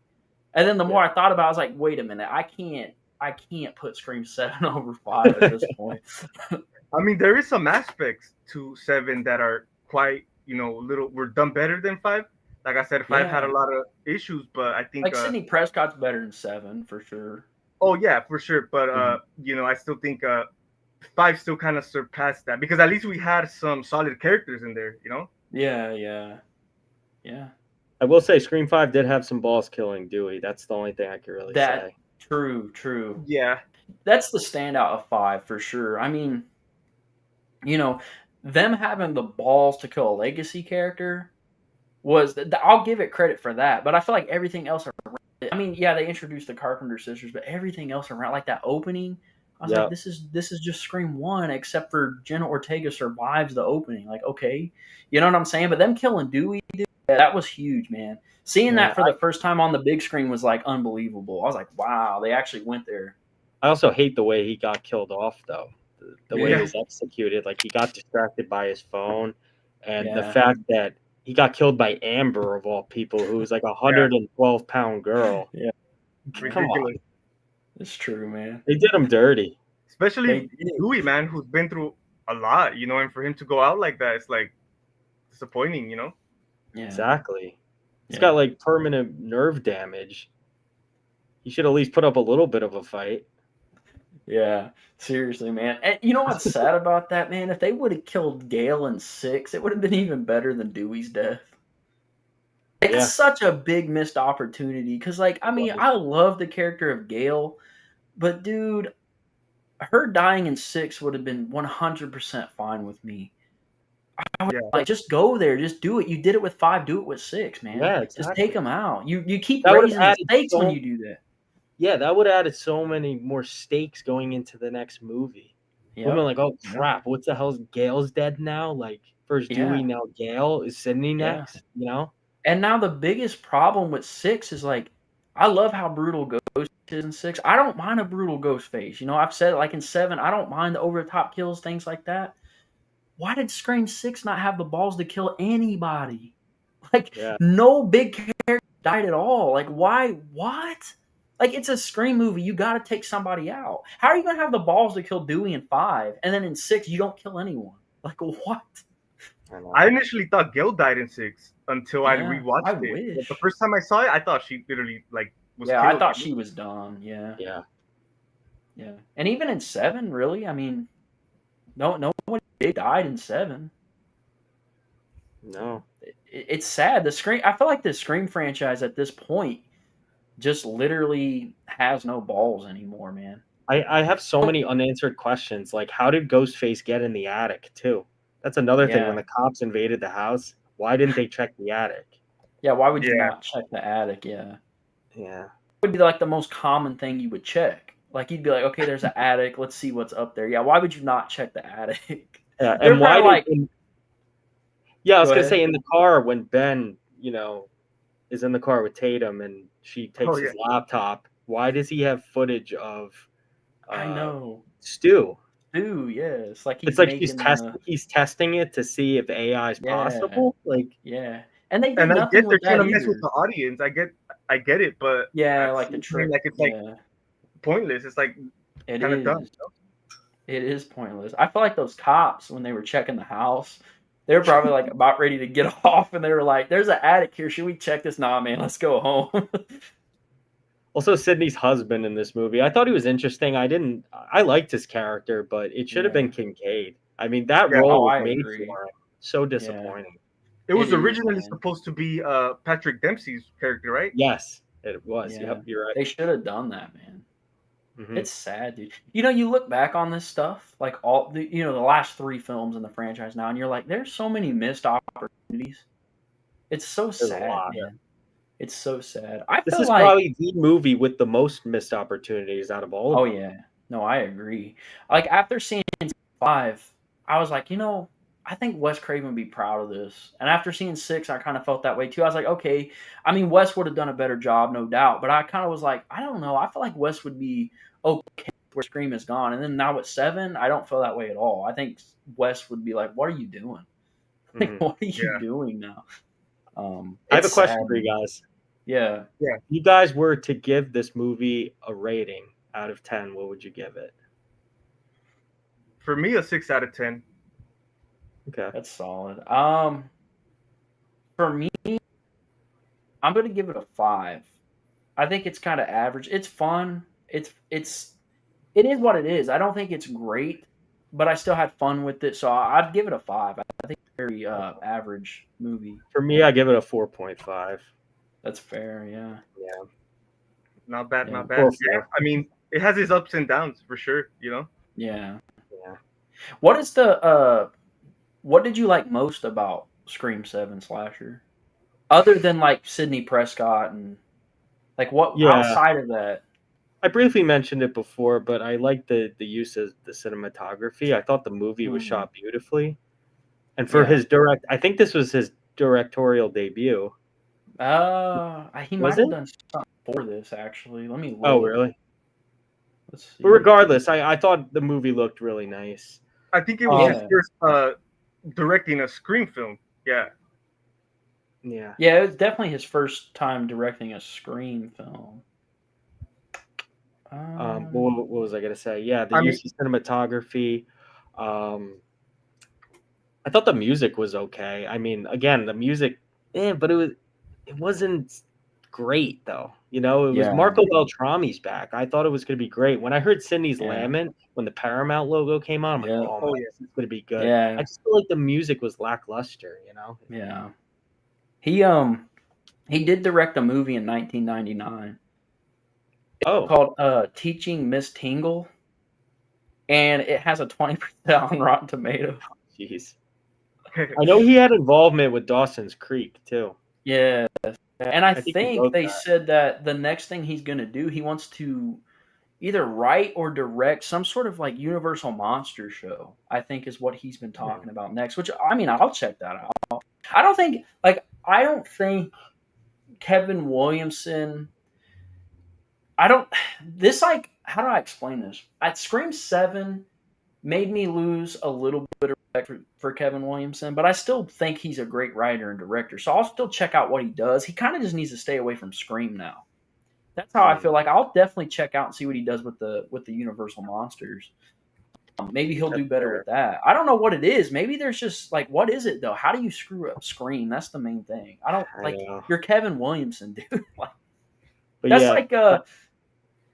And then the more I thought about it, I was like, wait a minute, I can't put Scream 7 over 5 at this point. I mean, there is some aspects to 7 that are quite, were done better than 5. Like I said, 5 had a lot of issues, but I think like Sidney Prescott's better than 7 for sure. Oh yeah, for sure. But I still think 5 still kind of surpassed that, because at least we had some solid characters in there, Yeah. I will say Scream 5 did have some balls killing Dewey. That's the only thing I can really say. True. Yeah. That's the standout of 5 for sure. I mean, them having the balls to kill a legacy character I'll give it credit for that, but I feel like everything else around it, I mean, yeah, they introduced the Carpenter sisters, but everything else around, like that opening, I was like, this is just Scream 1, except for Jenna Ortega survives the opening. Like, okay, you know what I'm saying? But them killing Dewey, dude, that was huge, man. Seeing that for the first time on the big screen was like unbelievable. I was like, wow, they actually went there. I also hate the way he got killed off, though. The way it was executed, like he got distracted by his phone, and the fact that he got killed by Amber, of all people, who was like a 112-pound girl. Yeah. Come on. It's true, man. They did him dirty. Especially Dewey, man, who's been through a lot, and for him to go out like that, it's like disappointing, Yeah. Exactly. He's got like permanent nerve damage. He should at least put up a little bit of a fight. Yeah, seriously, man. And you know what's sad about that, man? If they would have killed Gale in 6, it would have been even better than Dewey's death. It's such a big missed opportunity because, like, I mean, I love the character of Gale, but dude, her dying in 6 would have been 100% fine with me. I would, like, just go there, just do it. You did it with 5, do it with 6, man. Yeah, exactly. Just take them out. You keep raising the stakes when you do that. Yeah, that would have added so many more stakes going into the next movie. Yep. Women like, oh crap, what the hell's Gale's dead now? Like, first Dewey, now Gale. Is Sidney next? And now the biggest problem with 6 is, like, I love how brutal Ghostface in 6. I don't mind a brutal ghost face. You know, I've said it like in 7, I don't mind the over the top kills, things like that. Why did Scream 6 not have the balls to kill anybody? Like, Yeah. no big character died at all. Like, why? What? Like, it's a Scream movie. You got to take somebody out. How are you going to have the balls to kill Dewey in 5, and then in 6 you don't kill anyone? Like, what? I initially thought Gil died in 6 until I Yeah, rewatched I it. wish. But the first time I saw it, I thought she literally was Yeah, killed. I thought she was done. Yeah. Yeah. And even in 7, really, I mean, nobody big died in 7. No. It's sad. I feel like the Scream franchise at this point just literally has no balls anymore, man. I have so many unanswered questions. Like, how did Ghostface get in the attic, too? That's another thing. Yeah. When the cops invaded the house, why didn't they check the attic? Yeah, why would you Yeah. not check the attic? Yeah. Yeah. It would be like the most common thing you would check. Like, you'd be like, okay, there's an attic. Let's see what's up there. Yeah, why would you not check the attic? Yeah, They're and why kinda like- Yeah, I was Go gonna ahead. say in the car when Ben, is in the car with Tatum and she takes his laptop. Why does he have footage of I know. Stu? Dude, yes. Like It's like he's testing it to see if AI is Yeah. possible. Like, Yeah. And they did And I nothing get they're with that trying to mess either. with the audience. I get it, but Yeah, at like the some trick. point, like it's like yeah, pointless. It's like it kind of is. dumb. It is pointless. I feel like those cops, when they were checking the house, they were probably like about ready to get off, and they were like, "There's an attic here. Should we check this?" Nah, man, let's go home. also Sydney's husband in this movie, I thought he was interesting. I liked his character, but it should have Yeah. been Kincaid. I mean, that Yeah. role Oh, was I made agree. for him. So disappointing. It was It is, originally man. supposed to be Patrick Dempsey's character, right? Yes, it was. Yeah. Yep, you're right. They should have done that, man. Mhm. It's sad, dude. You know, you look back on this stuff, like all the last 3 films in the franchise now, and you're like, there's so many missed opportunities. It's so a sad, lot. man. It's so sad. I This feel is like probably the movie with the most missed opportunities out of all of Oh them. yeah. No, I agree. Like after seeing 5, I was like, I think Wes Craven would be proud of this. And after seeing 6, I kind of felt that way too. I was like, okay, I mean, Wes would have done a better job, no doubt. But I kind of was like, I don't know. I feel like Wes would be okay where Scream is gone. And then now with 7, I don't feel that way at all. I think Wes would be like, what are you doing? Like, Mhm. what are you Yeah. doing now? I have a It's question sad, for you man. guys. Yeah. If you guys were to give this movie a rating out of 10, what would you give it? For me, a 6 out of 10. Okay. That's solid. For me, I'm gonna give it a 5. I think it's kind of average. It's fun. It is what it is. I don't think it's great, but I still had fun with it, so I'd give it a 5. I think it's a very average movie. For me, I give it a 4.5. That's fair. Yeah. Yeah. Not bad, Yeah. not bad. 4-4. Yeah, I mean, it has its ups and downs for sure. Yeah. Yeah. What is the what did you like most about Scream 7 slasher? Other than like Sidney Prescott and like what Yeah. outside of that? I briefly mentioned it before, but I like the use of the cinematography. I thought the movie was shot beautifully. And for Yeah. his I think this was his directorial debut. He Was might have it? done something for this actually. Let me look. Oh, really? Let's see. But regardless, I thought the movie looked really nice. I think it was Yeah. his first directing a Scream film. Yeah. Yeah. Yeah, it was definitely his first time directing a Scream film. What was I gonna say? Yeah, the use of cinematography. I thought the music was okay. I mean, again, the music, but it wasn't great though. It was Yeah. Marco Beltrami's back. I thought it was gonna be great. When I heard Sydney's Yeah. lament when the Paramount logo came on, I'm like, Yeah. oh man, this is gonna be good. Yeah. I just feel like the music was lackluster. Yeah. He did direct a movie in 1999 Oh, called Teaching Miss Tingle, and it has a 20% on Rotten Tomatoes. jeez. I know he had involvement with Dawson's Creek too. Yeah. And I think he think wrote they that. said that the next thing he's going to do, he wants to either write or direct some sort of like Universal Monster show, I think is what he's been talking about next, which I mean, I'll check that out. I don't think Kevin Williamson, I don't. This like how do I explain this? At Scream 7 made me lose a little bit of respect for Kevin Williamson, but I still think he's a great writer and director. So I'll still check out what he does. He kind of just needs to stay away from Scream now. That's how I feel like I'll definitely check out and see what he does with the Universal monsters. Maybe he'll do better with that. I don't know what it is. Maybe there's just like, what is it though? How do you screw up Scream? That's the main thing. I don't like. You're Kevin Williamson, dude. Like, that's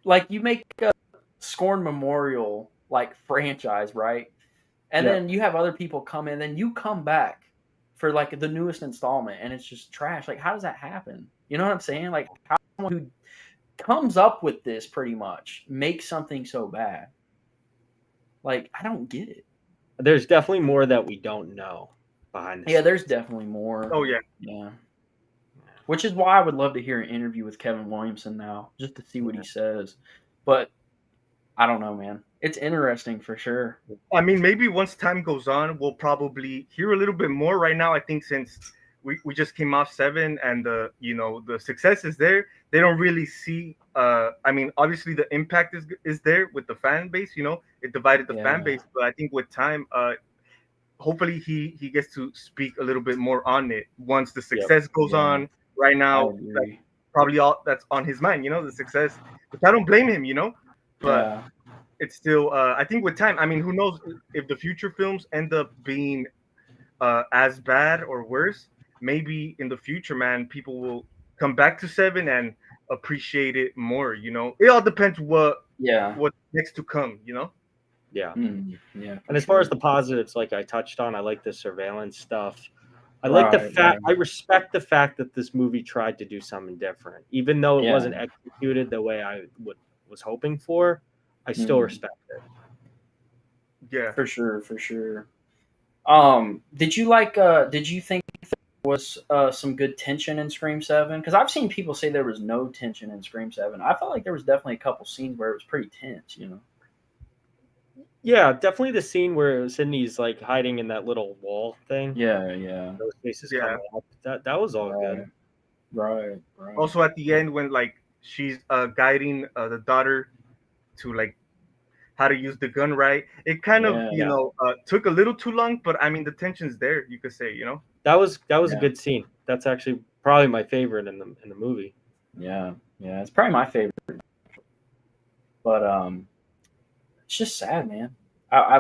like you make a Scorn Memorial like franchise, right? And then you have other people come in, then you come back for like the newest installment, and it's just trash. Like, how does that happen? You know what I'm saying? Like, how someone who comes up with this pretty much makes something so bad. Like, I don't get it. There's definitely more that we don't know behind the scenes. There's definitely more. Oh, yeah. Yeah. Which is why I would love to hear an interview with Kevin Williamson now, just to see what he says. But I don't know, man. It's interesting for sure. I mean, maybe once time goes on, we'll probably hear a little bit more. Right now, I think since we just came off 7 and the success is there, they don't really see. I mean, obviously the impact is there with the fan base. It divided the fan base, but I think with time, hopefully he gets to speak a little bit more on it once the success goes on. Right now, that's probably all that's on his mind. The success, which I don't blame him. But it's still, I think with time, I mean, who knows if the future films end up being as bad or worse. Maybe in the future, man, people will come back to 7 and appreciate it more. It all depends what's next to come. Yeah. Yeah. And as far as the positives, like I touched on, I like the surveillance stuff. I like the fact. I respect the fact that this movie tried to do something different, even though it wasn't executed the way I was hoping for. I still respect it. Yeah, for sure. Did you like? Did you think there was some good tension in Scream 7? Because I've seen people say there was no tension in Scream 7. I felt like there was definitely a couple scenes where it was pretty tense. Yeah, definitely the scene where Sydney's like hiding in that little wall thing. Yeah. Those faces coming up. That was all good. Right. Also at the end when like she's guiding the daughter to like how to use the gun right. It kind of took a little too long, but I mean the tension's there. You could say that was a good scene. That's actually probably my favorite in the movie. Yeah, it's probably my favorite. But it's just sad, man.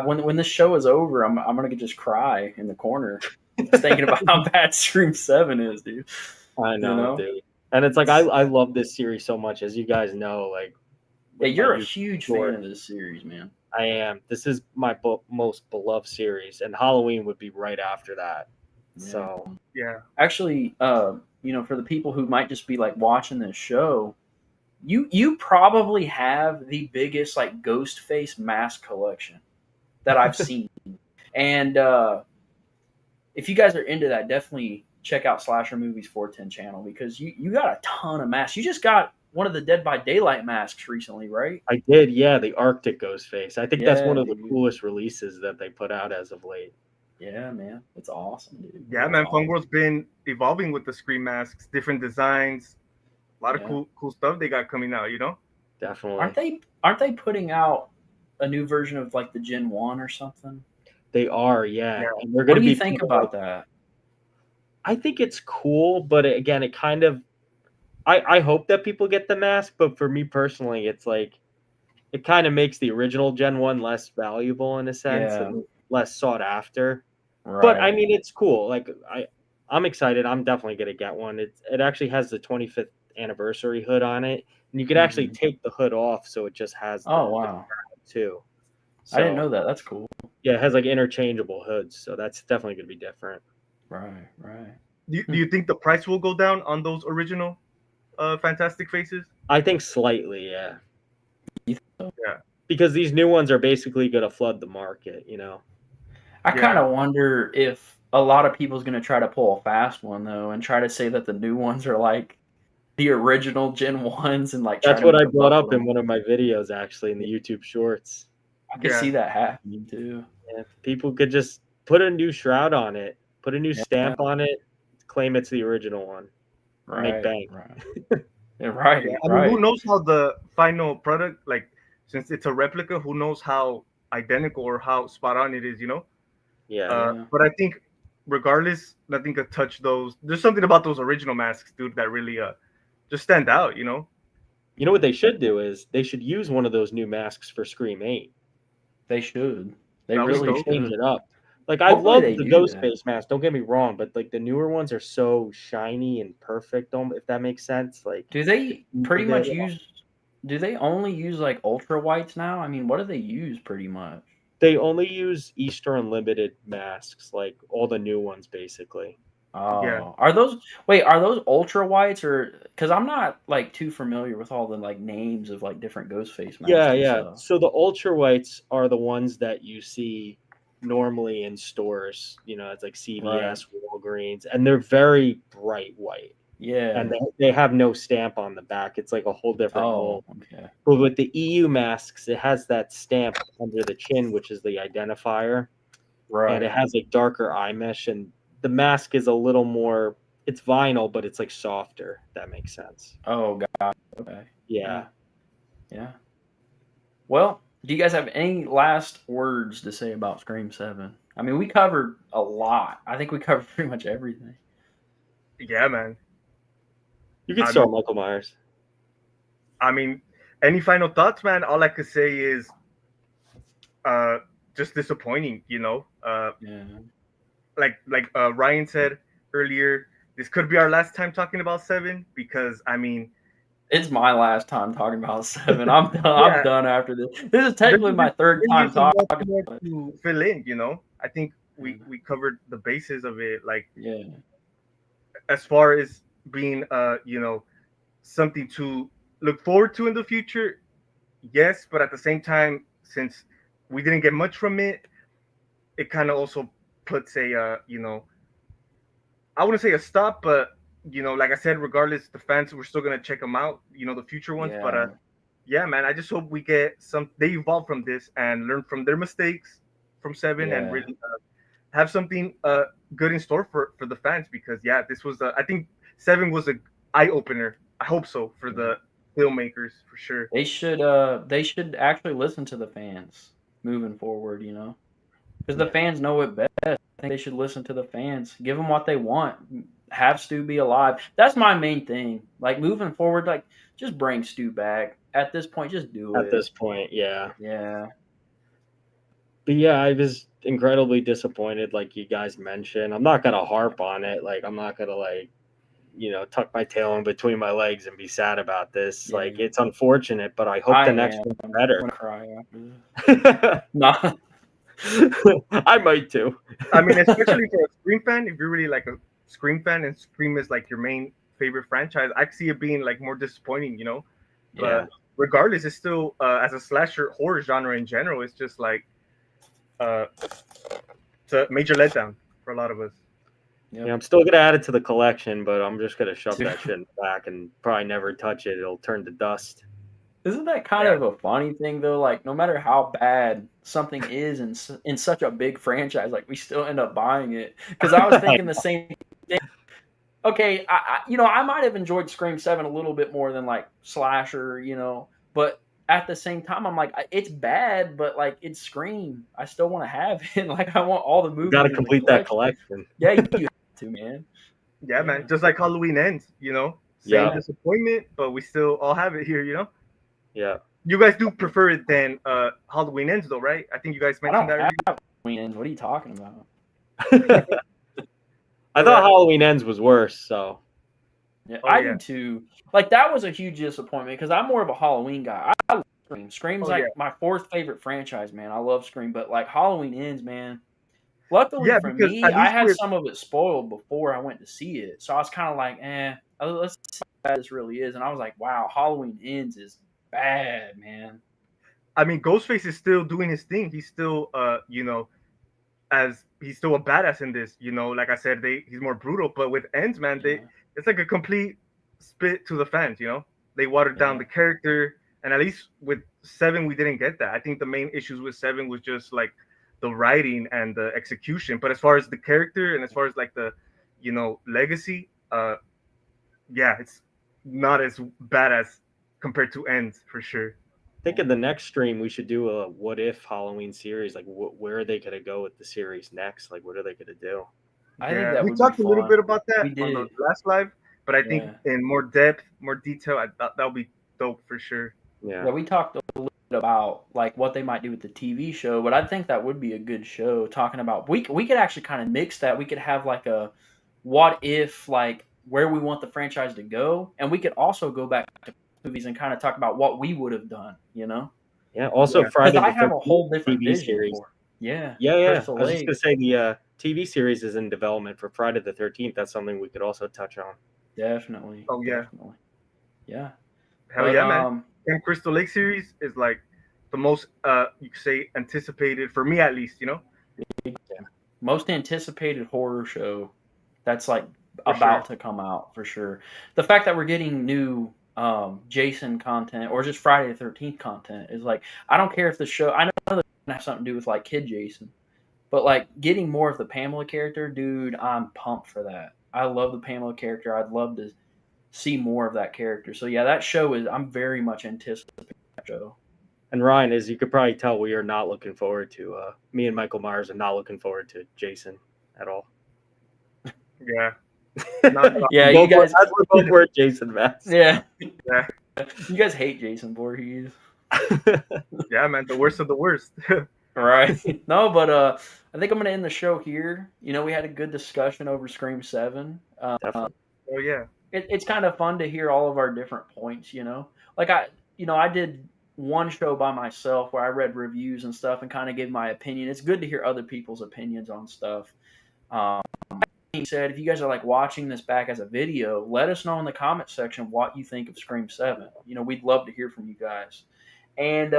When this show is over, I'm gonna just cry in the corner, just thinking about how bad Scream 7 is, dude. I know, dude. And it's like I love this series so much, as you guys know. Like, yeah, you're a huge fan of this series, man. I am. This is my most beloved series, and Halloween would be right after that. Yeah. So yeah, actually, for the people who might just be like watching this show. You probably have the biggest like ghost face mask collection that I've seen. And if you guys are into that, definitely check out Slasher Movies 410 channel because you got a ton of masks. You just got one of the Dead by Daylight masks recently, right? I did, yeah, the Arctic ghost face. I think that's one of the coolest releases that they put out as of late. Yeah, man. It's awesome, dude. Yeah, man. Fun World's been evolving with the Scream masks, different designs. A lot of cool stuff they got coming out, Definitely. Aren't they putting out a new version of like the Gen 1 or something? They are, yeah. And they're going to be. What do you think about that? I think it's cool, but again, it kind of. I hope that people get the mask, but for me personally, it's like it kind of makes the original Gen 1 less valuable in a sense and less sought after. Right. But I mean, it's cool. Like I'm excited. I'm definitely gonna get one. It actually has the 25th anniversary hood on it, and you can actually take the hood off, so it just has. The too. So, I didn't know that. That's cool. Yeah, it has like interchangeable hoods, so that's definitely gonna be different. Right. Do you think the price will go down on those original Fantastic Faces? I think slightly, yeah. You think so? Yeah. Because these new ones are basically gonna flood the market, I kind of wonder if a lot of people's gonna try to pull a fast one though, and try to say that the new ones are like the original Gen 1s and like. That's what I brought up in one of my videos, actually, in the YouTube Shorts. I could see that happening too. Yeah, people could just put a new shroud on it, put a new stamp on it, claim it's the original one, make bank. Right. Yeah, right, Yeah, I mean, right. who knows how the final product, like, since it's a replica, who knows how identical or how spot on it is, you know? Yeah. Yeah. But I think, regardless, nothing could touch those. There's something about those original masks, dude, that really just stand out, you know? You know what they should do is they should use one of those new masks for Scream 8. They should. They That was Just to really dope. change should. it up. Like I Hopefully love they the do that. Ghostface mask. Don't get me wrong, but like the newer ones are so shiny and perfect. If that makes sense. Like Do they pretty much they use do they only use like ultra whites now? I mean, what do they use pretty much? they only use Easter Unlimited masks, like all the new ones, basically. Yeah. Oh, are those ultra whites or because I'm not like too familiar with all the like names of like different Ghostface Yeah, masks and yeah. stuff. So the ultra whites are the ones that you see normally in stores. You know, it's like Right. CVS, Walgreens, and they're very bright white. And Yeah. they have no stamp on the back. It's like a whole different Oh, mold. okay. But with the EU masks, it has that stamp under the chin, which is the identifier, and it Right. has like darker eye mesh, and the mask is a little more. It's vinyl, but it's like softer. If that makes sense. Oh, God. Okay. Yeah. Yeah. Yeah. Well, do you guys have any last words to say about Scream 7? I mean, we covered a lot. I think we covered pretty much everything. Yeah, man. You can I start mean, Michael Myers. I mean, any final thoughts, man? All I could say is uh, just disappointing, you know? Yeah. Like Ryan said earlier, this could be our last time talking about Seven because, I mean, It's my last time talking about 7. I'm done. I'm yeah, done after this. This is there technically my third really time isn't much talking more about it. to fill in, you know? I think Yeah. we covered the basis of it, like, Yeah. as far as being, something to look forward to in the future, yes, but at the same time, since we didn't get much from it, it kind of also puts a, I wouldn't say a stop, but like I said, regardless, the fans we're still gonna check them out, the future ones. But Yeah. yeah, man, I just hope we get they evolve from this and learn from their mistakes from Seven and Yeah. really have something good in store for the fans because yeah, this was I think Seven was a eye opener. I hope so for Yeah. the filmmakers for sure. They should actually listen to the fans moving forward, because the Yeah. fans know it best. I think they should listen to the fans. Give them what they want. Have Stu be alive. That's my main thing. Like moving forward, like just bring Stu back. At this point, just do At it. this point, yeah. Yeah. But yeah, I was incredibly disappointed, like you guys mentioned. I'm not gonna harp on it. Like I'm not gonna tuck my tail in between my legs and be sad about this. Yeah. Like it's unfortunate, but I hope I the next am. one's I'm better. gonna cry after this. Nah. I might too. I mean, especially for a Scream fan, if you're really like a Scream fan and Scream is like your main favorite franchise, I see it being like more disappointing, you know. Yeah. But regardless, it's still as a slasher horror genre in general, it's just like uh, it's a major letdown for a lot of us. Yep. Yeah, I'm still gonna add it to the collection, but I'm just gonna shove that shit in the back and probably never touch it. It'll turn to dust. Isn't that kind of a funny thing though? Like, no matter how bad something is in such a big franchise, like we still end up buying it. Because I was thinking the same thing. Okay, I might have enjoyed Scream 7 a little bit more than like Slasher, but at the same time, I'm like, it's bad, but like it's Scream. I still want to have it. Like, I want all the You gotta movies in the complete that collection. collection. Yeah, you have to, man. Yeah, man, just like Halloween ends, same Yeah. disappointment, but we still all have it here. Yeah. You guys do prefer it than Halloween ends, though, right? I think you guys I mentioned don't that. have Halloween ends. What are you talking about? I thought Halloween Ends was worse, so Yeah, Oh, I yeah. do too. Like that was a huge disappointment because I'm more of a Halloween guy. I love Scream. Scream's Oh, like yeah. my fourth favorite franchise, man. I love Scream, but like Halloween Ends, man. Luckily Yeah, for because me, at I least had with some of it spoiled before I went to see it, so I was kind of like, let's see how bad this really is. And I was like, wow, Halloween Ends is bad, man. I mean, Ghostface is still doing his thing. He's still, as he's still a badass in this. Like I said, he's more brutal. But with Ends, man, Yeah, it's like a complete spit to the fans. They watered down yeah, the character, and at least with Seven, we didn't get that. I think the main issues with Seven was just like the writing and the execution. But as far as the character and as far as like the, legacy, yeah, not as bad as compared to Ends for sure. I think in the next stream we should do a what if Halloween series. Like, where are they gonna go with the series next? Like, what are they gonna do? I think Yeah, that we would be talked a little fun. bit about We that on the did. last live, but I think Yeah. in more depth, more detail, I thought that would be dope for sure. Yeah, Yeah, we talked a little bit about like what they might do with the TV show, but I think that would be a good show talking about we could actually kind of mix that. We could have like a what if like where we want the franchise to go, and we could also go back to movies and kind of talk about what we would have done, you know? yeah. Also, Yeah, Because Friday I the have a 13th whole different TV vision series. for. Yeah, Yeah, yeah. Crystal I was just Lake. gonna say the TV series is in development for Friday the 13th. That's something we could also touch on. Definitely. Oh, yeah. Definitely. Yeah. hell But yeah, man. And Crystal Lake series is like the most you could say anticipated for me at least. You know, most anticipated horror show that's like for about sure. to come out for sure. The fact that we're getting new Jason content or just Friday the 13th content is like I don't care if the show I know that it's gonna have something to do with like Kid Jason, but like getting more of the Pamela character, dude, I'm pumped for that. I love the Pamela character. I'd love to see more of that character. So yeah, that show is I'm very much anticipating that show. And Ryan, as you could probably tell, we are not looking forward to. Me and Michael Myers are not looking forward to Jason at all. Yeah, not at all. Yeah, you guys. We're both wear Jason masks. Yeah, Yeah, you guys hate Jason Voorhees. yeah, man. The worst of the worst. Right. No, but I think I'm gonna end the show here. You know, we had a good discussion over Scream 7. Definitely. Oh yeah, It's kind of fun to hear all of our different points, you know. Like I did one show by myself where I read reviews and stuff and kind of gave my opinion. It's good to hear other people's opinions on stuff. He said, if you guys are like watching this back as a video, let us know in the comment section what you think of Scream 7. You know, we'd love to hear from you guys. And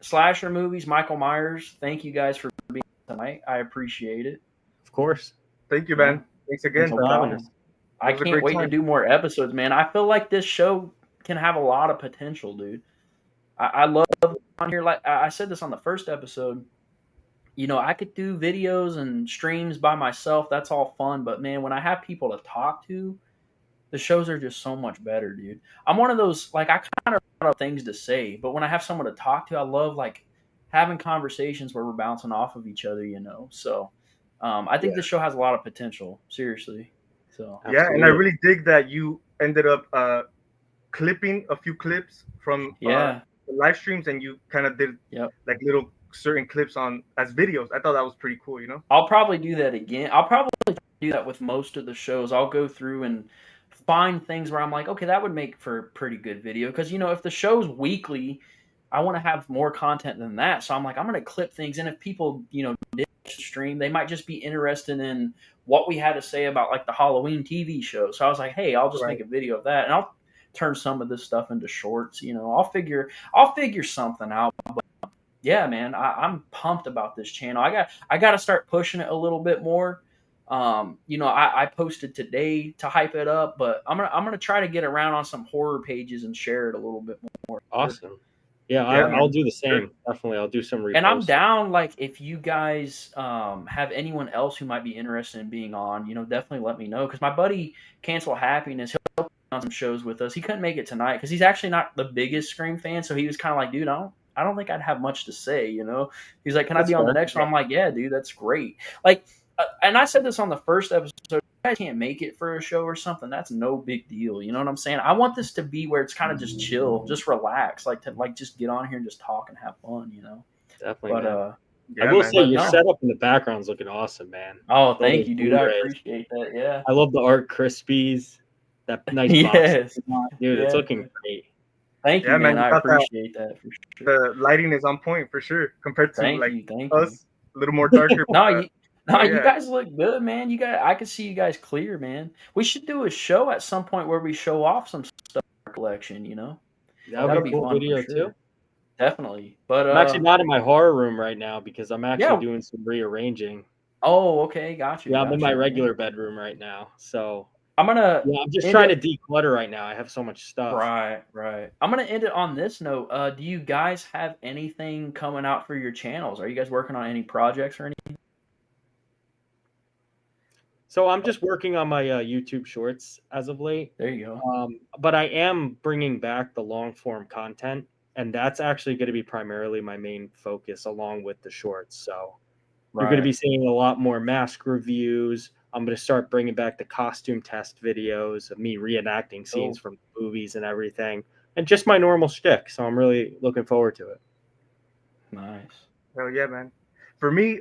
slasher movies, Michael Myers, thank you guys for being here tonight. I appreciate it. Of course. thank you, man. Thanks again. Thanks for having us. I It was a can't great wait to time. do more episodes, man. I feel like this show can have a lot of potential, dude. I love on here. Like I said this on the first episode. You know, I could do videos and streams by myself. That's all fun. But man, when I have people to talk to, the shows are just so much better, dude. I'm one of those like I kind of run out of things to say, but when I have someone to talk to, I love like having conversations where we're bouncing off of each other, you know. So I think this show has a lot of potential, seriously. So Yeah, and I Absolutely. really dig that you ended up clipping a few clips from yeah, the live streams, and you kind of did yep. like little certain clips on as videos. I thought that was pretty cool. You know. I'll probably do that again. I'll probably do that with most of the shows. I'll go through and find things where I'm like, okay, that would make for a pretty good video. Because, you know, if the show's weekly, I want to have more content than that. So I'm like, I'm going to clip things. And if people, you know, did stream, they might just be interested in what we had to say about like the Halloween TV show. So I was like, hey, I'll just make a video of that. And I'll turn some of this stuff into shorts. You know, I'll figure something out. But yeah, man, I'm pumped about this channel. I got to start pushing it a little bit more. You know, I posted today to hype it up, but I'm gonna try to get around on some horror pages and share it a little bit more. Awesome. Yeah, Yeah, I'll do the same. Definitely. I'll do some reposts. And I'm down. Like, if you guys have anyone else who might be interested in being on, you know, definitely let me know. Because my buddy Cancel Happiness, he'll be on some shows with us. He couldn't make it tonight because he's actually not the biggest Scream fan. So he was kind of like, dude, I don't think I'd have much to say. You know, he's like, can I That's be on the fair. next one? I'm like, yeah, dude, that's great. Like, and I said this on the first episode. If you guys can't make it for a show or something, that's no big deal. You know what I'm saying? I want this to be where it's kind of just chill, just relax, like to like just get on here and just talk and have fun. You know. Definitely. But man. Yeah, I will man. say your no. setup in the background's looking awesome, man. Oh, All thank those you, dude. I Blu-rays. appreciate that. Yeah. I love the Art Krispies. That nice box. Yes. Dude, it's Yeah. looking great. Thank you, Yeah, man, man. you I got that. appreciate that for sure. The lighting is on point for sure compared to Thank like you. Thank us, a little more darker. you. No, you yeah. guys look good, man. I can see you guys clear, man. We should do a show at some point where we show off some stuff in our collection. You know, That'll that'll be be a cool fun video for sure. too. Definitely. But I'm actually not in my horror room right now because I'm actually Yeah. doing some rearranging. Oh, okay, got you. Yeah, I'm in my got you. regular bedroom right now. So I'm gonna. yeah, I'm just end trying it- to declutter right now. I have so much stuff. Right. I'm gonna end it on this note. Do you guys have anything coming out for your channels? Are you guys working on any projects or anything? So I'm just working on my YouTube Shorts as of late. There you go. But I am bringing back the long form content, and that's actually going to be primarily my main focus along with the shorts. So you're going to be seeing a lot more mask reviews. I'm going to start bringing back the costume test videos of me reenacting scenes from movies and everything, and just my normal shtick. So I'm really looking forward to it. Nice. Hell yeah, man. For me,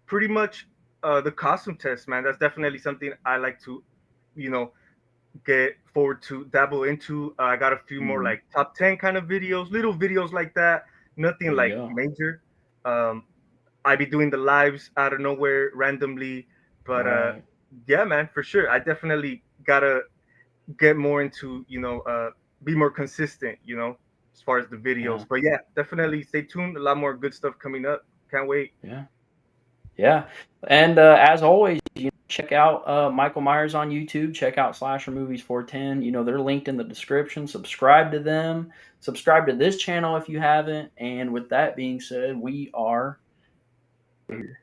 pretty much the costume test, man. That's definitely something I like to, you know, get forward to dabble into. I got a few more like top 10 kind of videos, little videos like that. Nothing like major. I be doing the lives out of nowhere randomly, but yeah, man, for sure. I definitely gotta get more into, be more consistent, as far as the videos. But yeah, definitely stay tuned. A lot more good stuff coming up. Can't wait. Yeah. And as always, check out Michael Myers on YouTube. Check out Slasher Movies 410. They're linked in the description. Subscribe to them. Subscribe to this channel if you haven't. And with that being said, we are here.